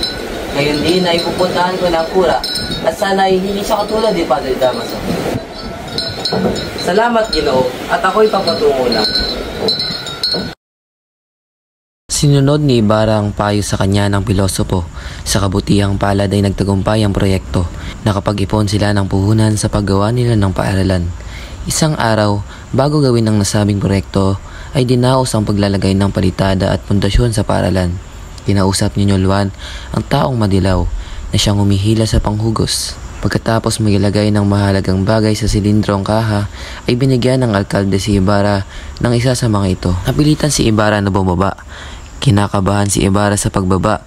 Ngayon din ay pupuntahan ko ng kura at sana ay hindi siya katulad ni Padre Damaso. Salamat, Ginoo, at ako'y papatungo lang. Sinunod ni Ibarra ang payo sa kanya ng pilosopo. Sa kabutihang palad ay nagtagumpay ang proyekto. Nakapag-ipon sila ng puhunan sa paggawa nila ng paaralan. Isang araw, bago gawin ang nasabing proyekto, ay dinaos ang paglalagay ng palitada at pundasyon sa paaralan. Kinausap ni Juan ang taong madilaw na siyang humihila sa panghugos. Pagkatapos maglagay ng mahalagang bagay sa silindrong kaha, ay binigyan ng alkalde si Ibarra ng isa sa mga ito. Napilitan si Ibarra na bumaba. Kinakabahan si Ibarra sa pagbaba,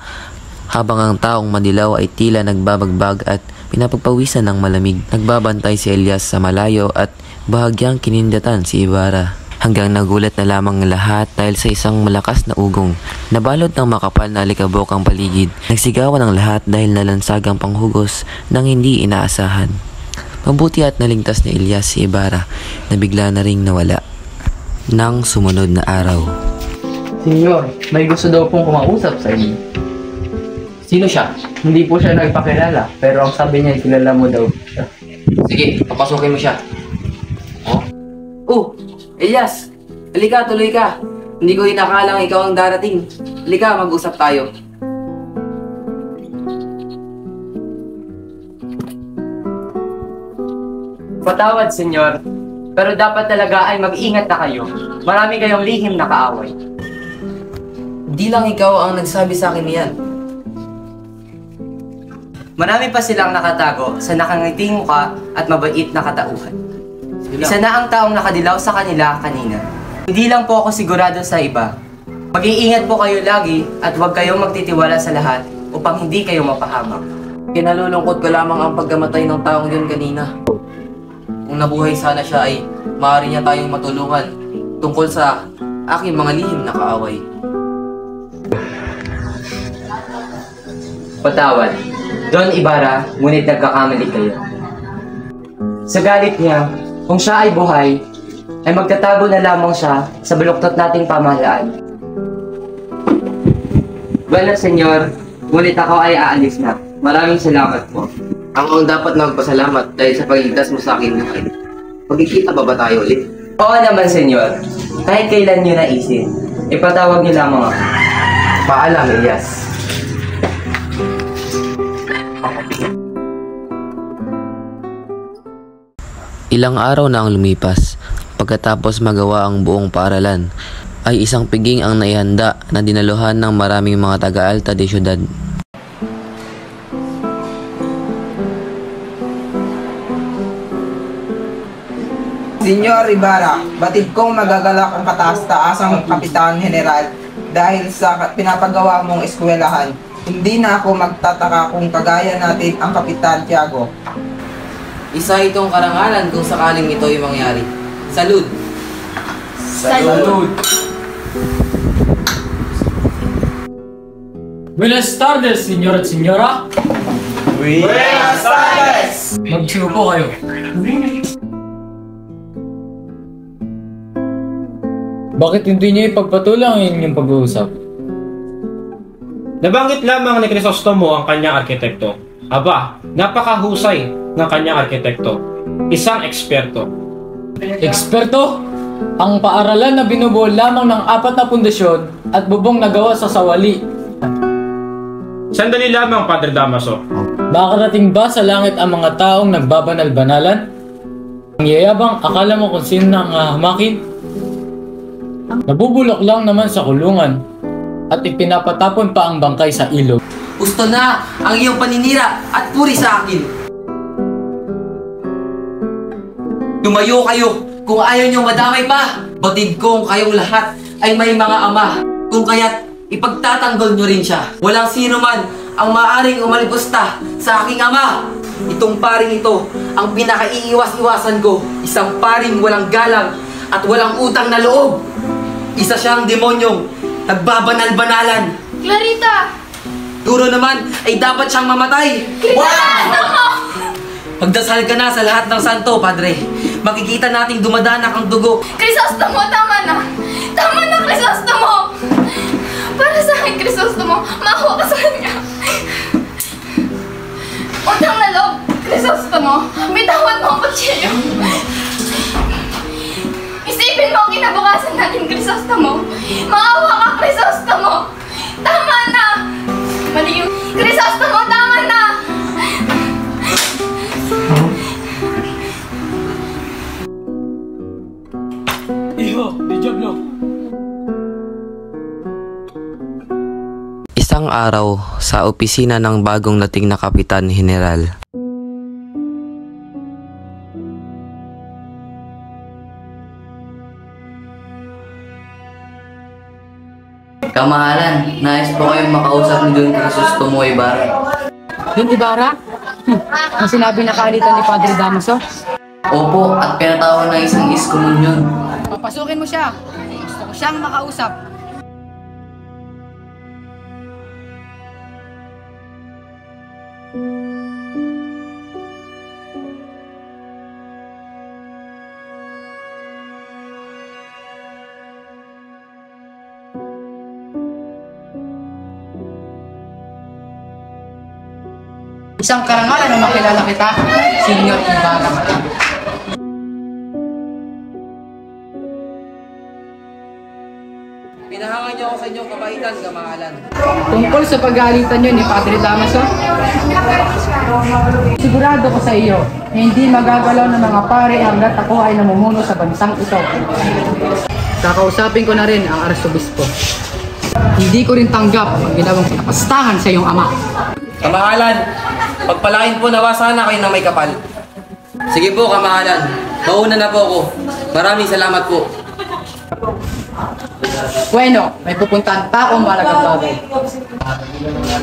habang ang taong madilaw ay tila nagbabagbag at pinapagpawisan ng malamig. Nagbabantay si Elias sa malayo at bahagyang kinindatan si Ibarra. Hanggang nagulat na lamang lahat dahil sa isang malakas na ugong. Nabalot ng makapal na alikabok ang paligid. Nagsigawan ang lahat dahil nalansagang panghugos nang hindi inaasahan. Mabuti at naligtas ni Elias si Ibarra na bigla na ring nawala. Nang sumunod na araw. Senyor, may gusto daw pong kumausap sa inyo. Sino siya? Hindi po siya nagpakilala, pero ang sabi niya, kilala mo daw siya. Sige, papasukin mo siya. Oh, Elias! Halika, tuloy ka. Hindi ko inakalang ikaw ang darating. Halika, mag-usap tayo. Patawad, senyor. Pero dapat talaga ay mag-ingat na kayo. Marami kayong lihim na kaaway. Hindi lang ikaw ang nagsabi sa akin niyan. Marami pa silang nakatago sa nakangiting mukha at mabait na katauhan. Isa na ang taong nakadilaw sa kanila kanina. Hindi lang po ako sigurado sa iba. Mag-iingat po kayo lagi at huwag kayong magtitiwala sa lahat upang hindi kayo mapahamak. Kinalulungkot ko lamang ang pagkamatay ng taong yun kanina. Kung nabuhay sana siya ay maaari niya tayong matulungan tungkol sa aking mga lihim na kaaway. Patawad, Don Ibarra, ngunit nagkakamali kayo. Sa galit niya, kung siya ay buhay, ay magtatago na lamang siya sa baluktot nating pamahalaan. Bueno, senyor, ngunit ako ay aalis na. Maraming salamat po. Ang dapat na magpasalamat dahil sa pagligtas mo sa akin ngayon. Pagkikita ba tayo ulit? Oo naman, senyor. Kahit kailan niyo naisip, ipatawag niyo lamang ako. Paalam, Elias. Ilang araw na ang lumipas. Pagkatapos magawa ang buong paaralan, ay isang piging ang naihanda na dinaluhan ng maraming mga taga-alta de syudad. Senyor Ibarra, batid kong magagalak ang kataas-taasang Kapitan General dahil sa pinapagawa mong eskwelahan. Hindi na ako magtataka kung kagaya natin ang Kapitan Tiago. Isa itong karangalan kung sakaling ito ay mangyari. Salud! Salud! Buenas tardes, senyor at senyora. Buenas tardes! Magsiupo kayo. Bakit hindi niya ipagpatuloy ang inyong pag-uusap? Nabanggit lamang ni Crisostomo ang kanyang arkitekto. Aba, napakahusay ng kanyang arkitekto. Isang eksperto. Eksperto? Ang paaralan na binubuo lamang ng 4 na pundasyon at bubong na gawa sa sawali. Sandali lamang, Padre Damaso. Makarating ba sa langit ang mga taong nagbabanal-banalan? Ang yayabang, akala mo kung sino nang hamakin? Nabubulok lang naman sa kulungan at ipinapatapon pa ang bangkay sa ilog. Gusto na ang iyong paninira at puri sa akin. Tumayo kayo kung ayaw niyong madamay pa. Batid kong kayong lahat ay may mga ama. Kung kaya't ipagtatanggol niyo rin siya. Walang sino man ang maaring umalipusta sa aking ama. Itong paring ito ang pinakaiiwas-iwasan ko. Isang paring walang galang at walang utang na loob. Isa siyang demonyong nagbabanal-banalan. Clarita! Duro naman ay dapat siyang mamatay. Pagdasal ka na sa lahat ng santo, Padre. Makikita nating dumadanak ang dugo. Crisostomo, tama na! Tama na, Crisostomo! Para sa akin, Crisostomo, maawa ka sa kanya. Utang na loob, Crisostomo. Bitawan mo ang kutsilyo. Isipin mo ang kinabukasan natin, Crisostomo. Maawa ka, Crisostomo. Tama na! Mali yung... Crisostomo, tama na! Iho, di Diablo. Isang araw sa opisina ng bagong dating na Kapitan General. Kamahalan, nais po kayong makausap ni Don Crisostomo Ibarra. Don Ibarra? Ang sinabi na kaalitan ni Padre Damaso? Opo, at pinatawag ng isang iskomunyon. Papasukin mo siya. Gusto ko siyang makausap. Isang karangalan na makilala kita, Senyor Ibarra. Pinahangan niyo ako sa inyong kabaitan, kamahalan. Tungkol sa pag-aalitan niyo ni Padre Damaso, sigurado ko sa iyo na hindi magagalaw ng mga pare hanggat ako ay namumuno sa bansang ito. Kakausapin ko na rin ang Arsobispo. Hindi ko rin tanggap ang ginawang pinapastangan sa iyong ama. Kamahalan, pagpalain po nawa sana kayo na may kapal. Sige po, kamahalan. Mauna na po ako. Maraming salamat po. Bueno, may pupuntahan pa akong malagang bagay.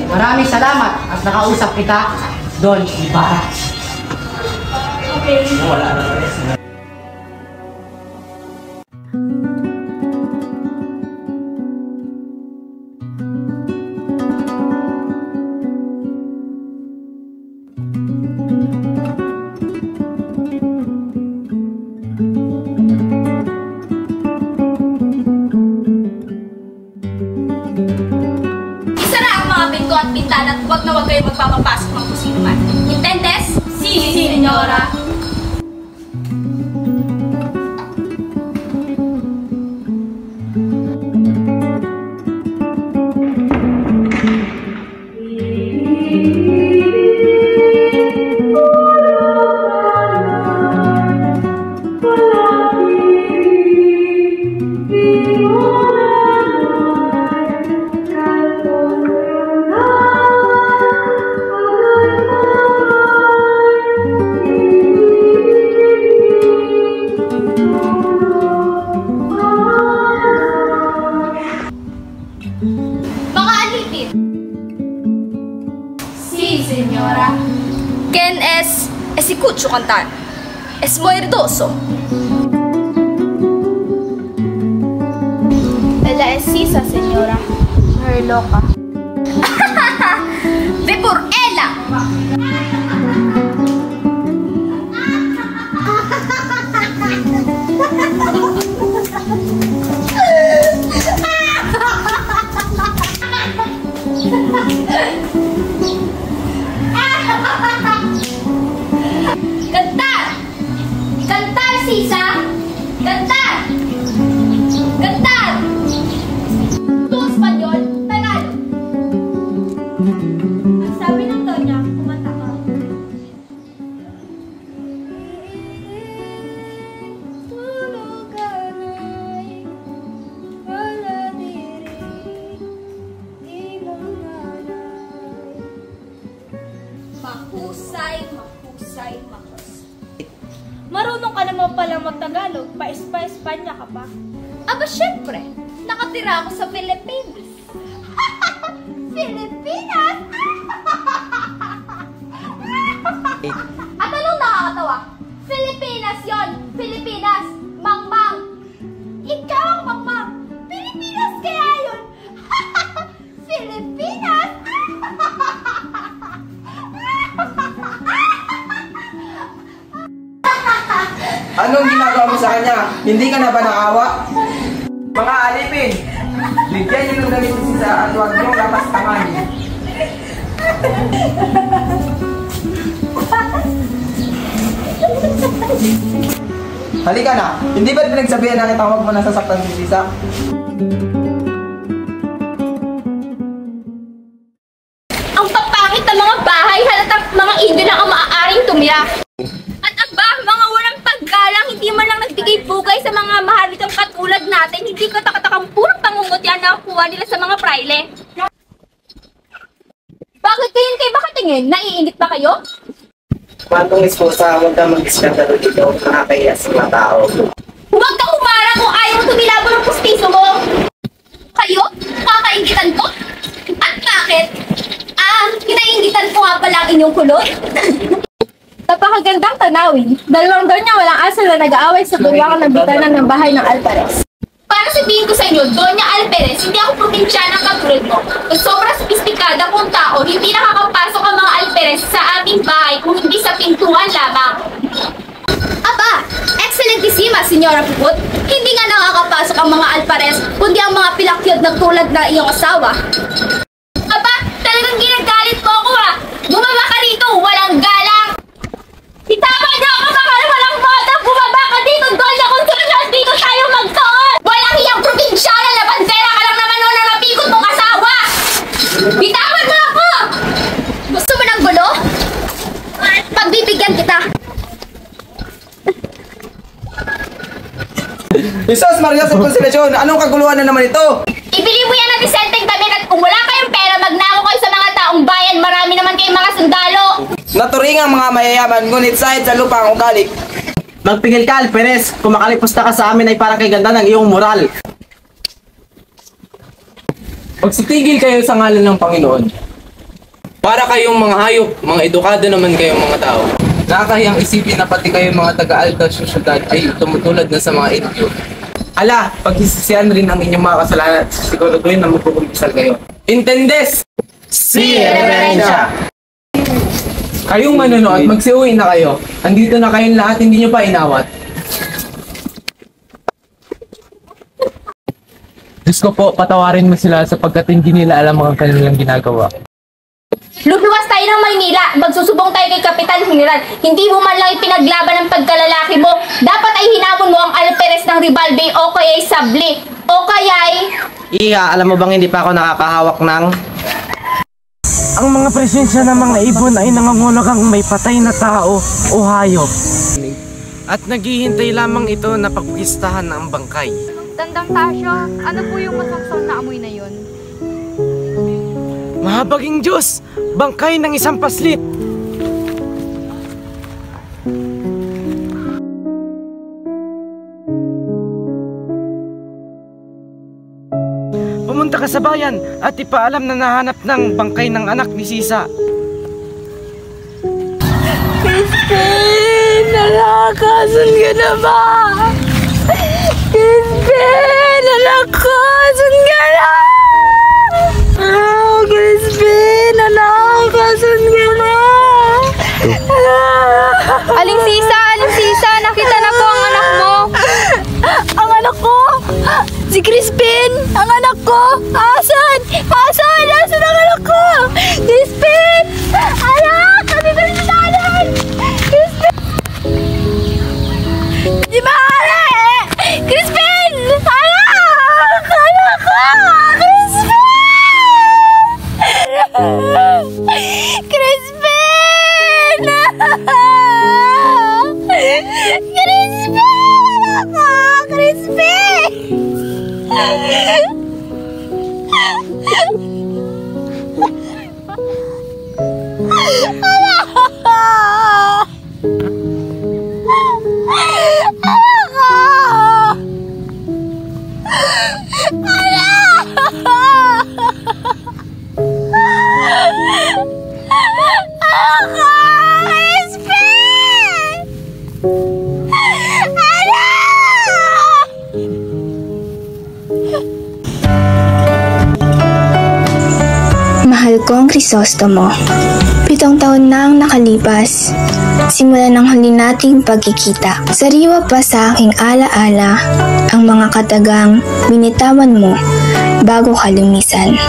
Maraming salamat at nakausap kita, Don Ibarra. Isara ang mga pinto at bintana at huwag na huwag kayo magpapapasok ng kung sino man. Intendes? Si, senyora. Mga alipin. Si, senyora. ¿Quién es escucho cantar? Es muy herdoso. Ella es Sisa, señora. Muy loca. Ve por ella. Cantar. Cantar, Sisa. Cantar. Cantar. Tu Espanyol, Tagalog. Sabi ng Donya, kumanta ka. Mahusay, mahusay, mahusay. Marunong ka naman pala mag-Tagalog, pa-Espanya ka pa. Aba, syempre, nakatira ako sa Pilipinas. Pilipinas! At anong nakakatawa? Pilipinas yon, Pilipinas, Mangmang. Ikaw ang Mangmang. Pilipinas kaya yun. Pilipinas! Anong ginagawa mo sa kanya? Hindi ka na ba naawa? Mga alipin, bigyan niyo ng damit si Sisa at huwag niyong lapastangan. Halika na, hindi ba't pinagsabihan na kita huwag mo nasasaktan si Sisa? Ang papangit ng mga bahay, halatang mga Indio lang ang maaaring tumira. At aba, mga walang paggalang, hindi man lang nagbigay bugay sa mga mahalikang katulad natin, hindi ko takatakang purong pangungutya na kuha nila sa mga praile. Bakit kayo kay bakatingin? Naiinit ba kayo? Kwantong esposa, huwag ka mag-iskandalo dito, nakakaya sa mga tao. Huwag ka humara kung ayaw mo tumilabo ng pustiso mo! Kayo? Kakaingitan ko? At bakit? Kinaingitan ko nga pala ang inyong kulot? Napakagandang tanawin. Dalawang Donya walang asal na nag-aaway sa bulwakan ng bitanan ng bahay ng Alvarez. Para sabihin ko sa inyo, Doña Alvarez, hindi ako probinsyana ng katulad mo. Kung sobrang sophisticada kong tao, hindi nakakapasok ang mga Alvarez sa aming bahay kung hindi sa pintuan lamang. Aba, excellentisima, Senyora Puput. Hindi nga nakakapasok ang mga Alvarez, kundi ang mga pilakyod ng tulad na iyong asawa. Aba, talagang ginagalit mo ako ha. Bumaba ka rito, walang galang. Itama niyo ako sa walang bata. Bumaba ka dito, Doña Consuelo. Dito tayo magtoon. Walang iyang probinsyana na bandera ka Jesus Maria sa Konsolasyon, anong kaguluhan na naman ito? Ibili mo yan ng disenteng damit at kung wala kayong pera, magnakaw kayo sa mga taong bayan. Marami naman kayong mga sundalo. Naturingang mga mayayaman, ngunit sahid sa lupa ang ugali. Magpigil ka, Alperes. Kung makalipusta ka sa amin ay parang kay ganda ng iyong moral. Magsitigil kayo sa ngalan ng Panginoon. Para kayong mga hayop, mga edukado naman kayong mga tao. Nakakahiyang isipin na pati kayong mga taga-alta sa syudad ay tumutulad na sa mga Indio. Ala, paghisisihan rin ang inyong mga kasalanan at siguraduhin na magkukumpisal kayo. Intendes! Si Reverencia! Kayong manonood, magsiuwi na kayo. Andito na kayong lahat, hindi nyo pa inawat. Diyos ko po, patawarin mo sila sapagkat hindi nila alam ang kanilang ginagawa. Luluwas tayo ng Maynila. Magsusubong tayo kay Kapitan General. Hindi mo man lang ipinaglaban ang pagkalalaki mo. Dapat ay hinamon mo ang Alperes ng Ribalbe o kaya ay Sabli. O kaya ay... Iha, alam mo bang hindi pa ako nakakahawak ng... Ang mga presensya ng mga ibon ay nangangulagang may patay na tao o hayop. At naghihintay lamang ito na pagpistahan ang bangkay. Tandang Tasyo, ano po yung masaksaw na amoy na yon? Mahabaging Diyos! Bangkay ng isang paslit! Pumunta ka sa bayan at ipaalam na nahanap ng bangkay ng anak ni Sisa. Crispin! Nalakasan ka na ba? Crispin! Anak ko! Asan ka na? Oh, Crispin! Anak! Asan ka na? Aling Sisa! Aling Sisa! Nakita na po ang anak mo! Ang anak ko? Si Crispin! Ang anak ko! Asan? Asan? Asan ang anak ko? Crispin! Anak! Nandito rin sa talan! Crispin! Di maaari! Crispin! Anak! Anak ko! Crispin! Crispin! Crispin! Anak ko! Crispin! Mahal kong Crisostomo, 7 taon na ang nakalipas. Simula ng huli nating pagkikita. Sariwa pa sa aking alaala ang mga katagang binitawan mo bago ka lumisan.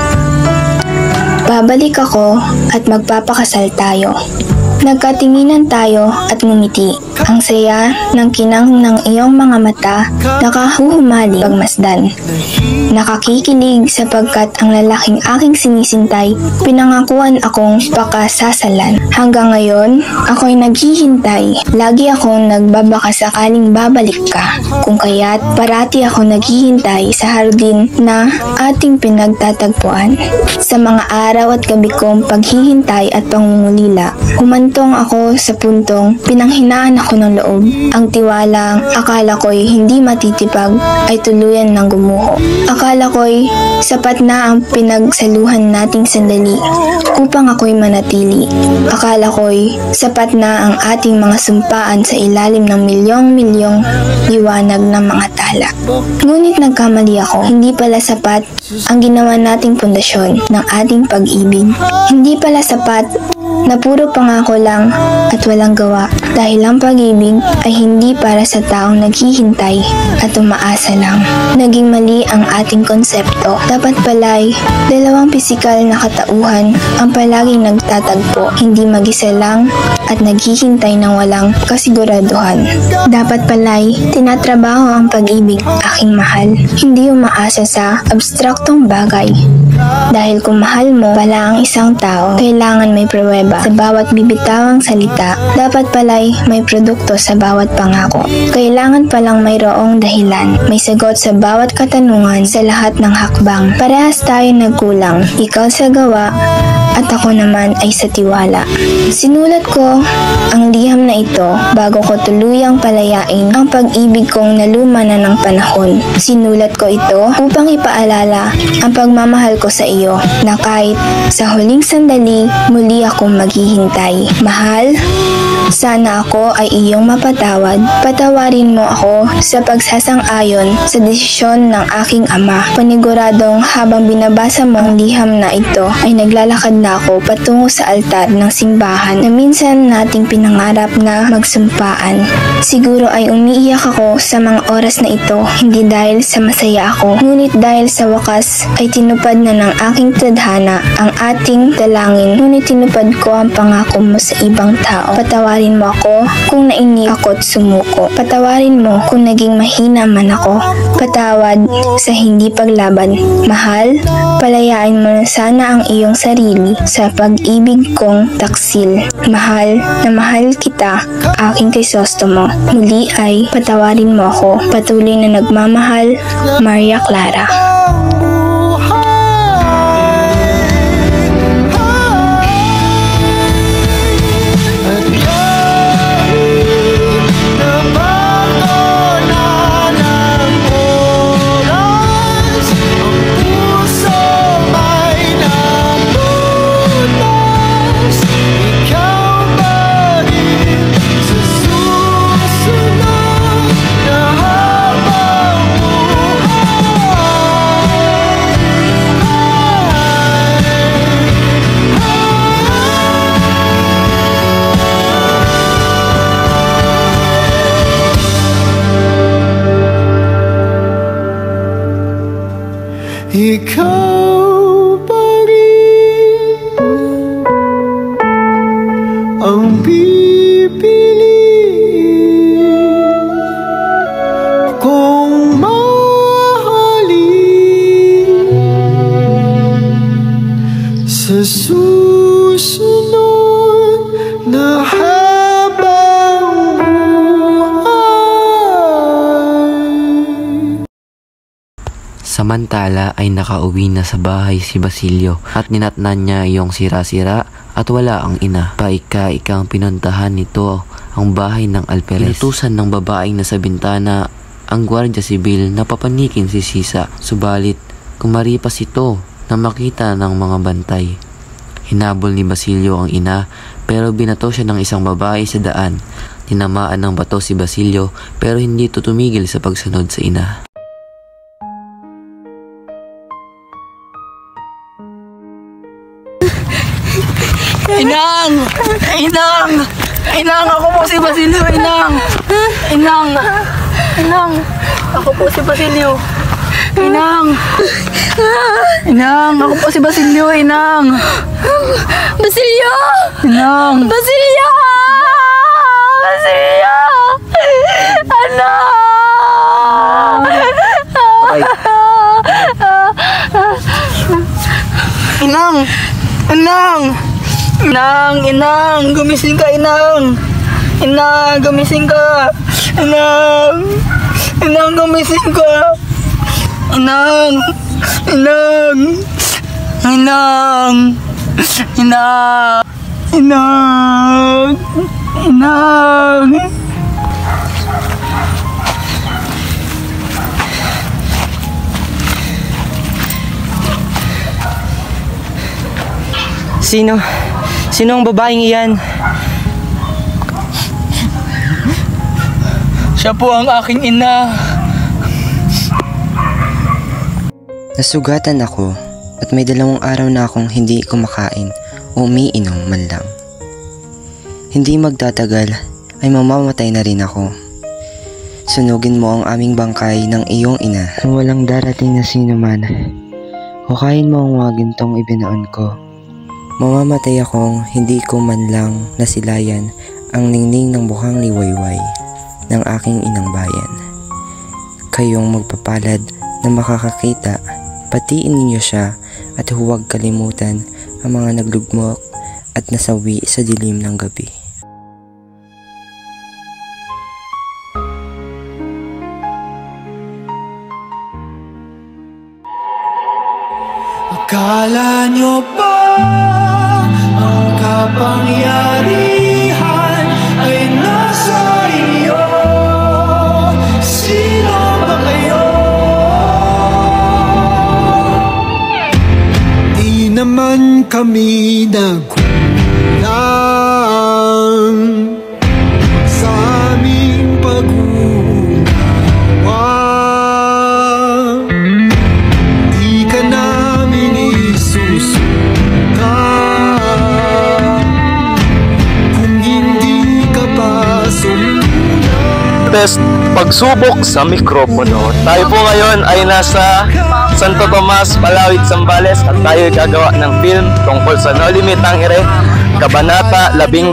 Babalik ako at magpapakasal tayo. Nagkatinginan tayo at ngumiti. Ang saya ng kinang ng iyong mga mata, nakahuhumali pagmasdan. Nakakikilig sapagkat ang lalaking aking sinisintay, pinangakuan akong pakasasalan. Hanggang ngayon, ako'y naghihintay. Lagi akong nagbabaka sakaling babalik ka. Kung kaya't parati ako naghihintay sa hardin na ating pinagtatagpuan. Sa mga araw at gabi kong paghihintay at pangungulila, humantong ako sa puntong pinanghinaan ako ng loob. Ang tiwalang akala ko'y hindi matitipag ay tuluyan ng gumuho. Akala ko'y sapat na ang pinagsaluhan nating sandali upang ako'y manatili. Akala ko'y sapat na ang ating mga sumpaan sa ilalim ng milyong-milyong liwanag ng mga tala. Ngunit nagkamali ako. Hindi pala sapat ang ginawa nating pundasyon ng ating pag-ibig. Hindi pala sapat na puro pangako lang at walang gawa, dahil ang pag-ibig ay hindi para sa taong naghihintay at umaasa lang. Naging mali ang ating konsepto. Dapat pala'y dalawang pisikal na katauhan ang palaging nagtatagpo, hindi mag-isa lang at naghihintay ng walang kasiguraduhan. Dapat pala'y tinatrabaho ang pag-ibig, aking mahal, hindi umaasa sa abstraktong bagay. Dahil kung mahal mo pala ang isang tao, kailangan may pruweba sa bawat bibitawang salita. Dapat pala'y may produkto sa bawat pangako. Kailangan palang mayroong dahilan, may sagot sa bawat katanungan sa lahat ng hakbang. Parehas tayo nagkulang, ikaw sa gawa at ako naman ay sa tiwala. Sinulat ko ang liham na ito bago ko tuluyang palayain ang pag-ibig kong naluma na ng panahon. Sinulat ko ito upang ipaalala ang pagmamahal ko sa iyo na kahit sa huling sandali muli akong maghihintay. Mahal, sana ako ay iyong mapatawad. Patawarin mo ako sa pagsasang-ayon sa desisyon ng aking ama. Paniguradong habang binabasa mo ang liham na ito ay naglalakad na ako patungo sa altar ng simbahan na minsan nating pinangarap na magsumpaan. Siguro ay umiiyak ako sa mga oras na ito, hindi dahil sa masaya ako, ngunit dahil sa wakas ay tinupad na ng aking tadhana ang ating dalangin, ngunit tinupad ko ang pangako mo sa ibang tao. Patawarin mo ako kung nainip ako't sumuko. Patawarin mo kung naging mahina man ako. Patawad sa hindi paglaban. Mahal, palayain mo na sana ang iyong sarili sa pag-ibig kong taksil. Mahal na mahal kita, aking Crisostomo. Muli ay patawarin mo ako. Patuloy na nagmamahal, Maria Clara. Ikaw pa rin ang pipiliin kong mahalin sa susunod na habang Samantala ay nakauwi na sa bahay si Basilio at ninatnan niya yung sira-sira at wala ang ina. Paika-ikang pinuntahan nito ang bahay ng alperes. Inutusan ng babaeng nasa bintana ang Guardia Sibil na papanikin si Sisa. Subalit kumaripas ito na makita ng mga bantay. Hinabol ni Basilio ang ina pero binato siya ng isang babae sa daan. Tinamaan ng bato si Basilio pero hindi ito tumigil sa pagsunod sa ina. Inang! Inang! Inang! Ako po si Basilio, Inang! Inang! Inang! Ako po si Basilio. Inang! Inang! Ako po si Basilio, Inang! Basilio! Inang! Basilio! Basilio! Anak! Ay. Inang! Inang! Inang! Inang! Gumising ka, Inang! Inang! Gumising ka! Inang! Inang! Gumising ka! Inang! Inang! Inang! Inang! Inang! Inang! Sino? Sino ang babaeng iyan? Siya po ang aking ina. Nasugatan ako at may 2 araw na akong hindi kumakain o umiinom man lang. Hindi magtatagal ay mamamatay na rin ako. Sunugin mo ang aming bangkay ng iyong ina. Kung walang darating na sino man, hukayin mo ang mga gintong ibinaon ko. Mamamatay akong hindi ko man lang nasilayan ang ningning ng buhang liwayway ng aking inang bayan. Kayong magpapalad na makakakita, patiin ninyo siya at huwag kalimutan ang mga naglugmok at nasawi sa dilim ng gabi. Akala nyo ba ang kapangyarihan ay nasa inyo? Sino ba kayo? Di naman kami nagkulang sa aming pag-unawa. Di ka namin isusuka kung hindi ka pa sumunod. Test pagsubok sa mikropono. Tayo po ngayon ay nasa Santo Tomas, Palawig, Zambales at tayo gagawa ng film tungkol sa No Limit ang Ire, Kabanata 12.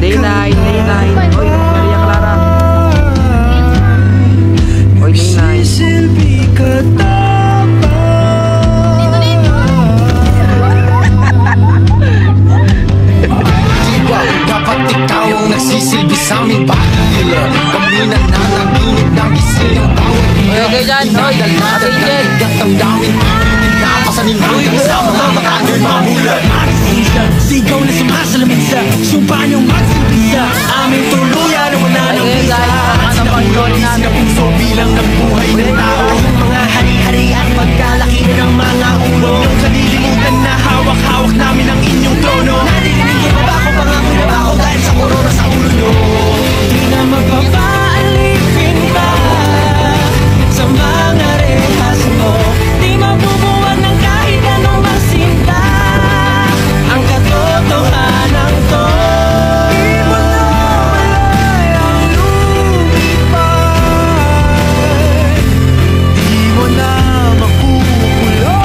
Day 9. Oy, Maria Clara. Oy, Day 9. Dapat ikaw ang nagsisilbi sa aming bahay. Kami na nanaginip ng gising ang bawat Oy, okay dyan. Oy, Ate Angel. damdamin pasanin hanggang sa mga makagay mamulat. Sigaw na sumasalamin sa sumpa niyong magsibisa. Aming tuluyan na wala nang bisa. Sinapaglolis na puso bilang nagbuhay ng tao. Mga hari-hari at pagkalaki ng mga ulo. Huwag kalilimutan na hawak-hawak namin ang inyong trono. Nadidinig ba ako, pangako na ba ako dahil sa korona sa ulo nyo? Di na magpapaalipin ba sa mga rehas mo? Di mabubuwag ng kahit anong masinta ang katotohanan to. Di mo na malay ang lumipad. Di mo na makukulong.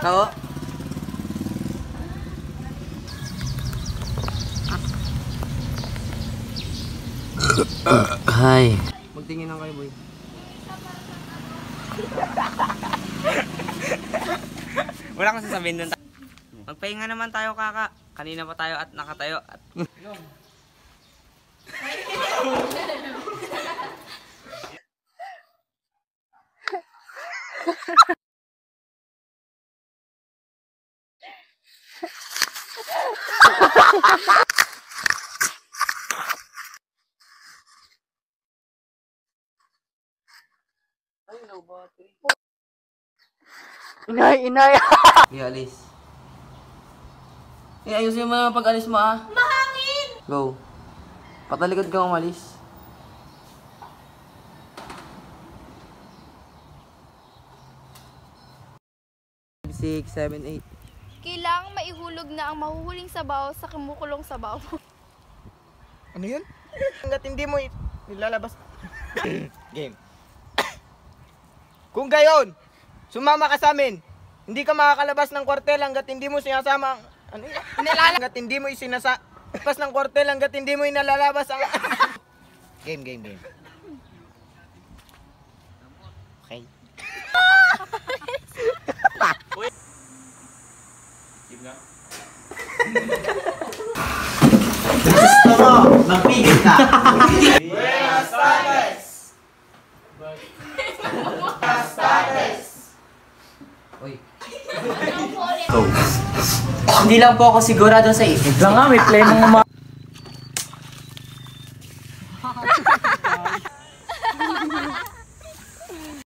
Oo. Hi. Magtingin lang kayo, boy. Wala kang sasabihin doon. Magpahinga naman tayo, kaka. Kanina pa tayo at nakatayo at... Inay! Di alis. Ayusin mo naman pag alis mo ah. Mahangin! Go. Patalikod ka umalis. Six, 7, 8. Kailangang maihulog na ang mahuhuling sabaw sa kumukulong sabaw. Ano yun? Hanggat hindi mo nilalabas. Game. Kung gayon, sumama ka sa amin. Hindi ka makakalabas ng kwartel hanggat hindi mo sinasama ang... Ano yun? Hanggat hindi mo isinasabas ng kwartel hanggat hindi mo inalalabas ang... Game. Okay. Gusto mo, magpigil ka. Buenas tardes! Buenas tardes! Uy. Hindi lang po ako sigurado sa isip. Lang nga, may play mong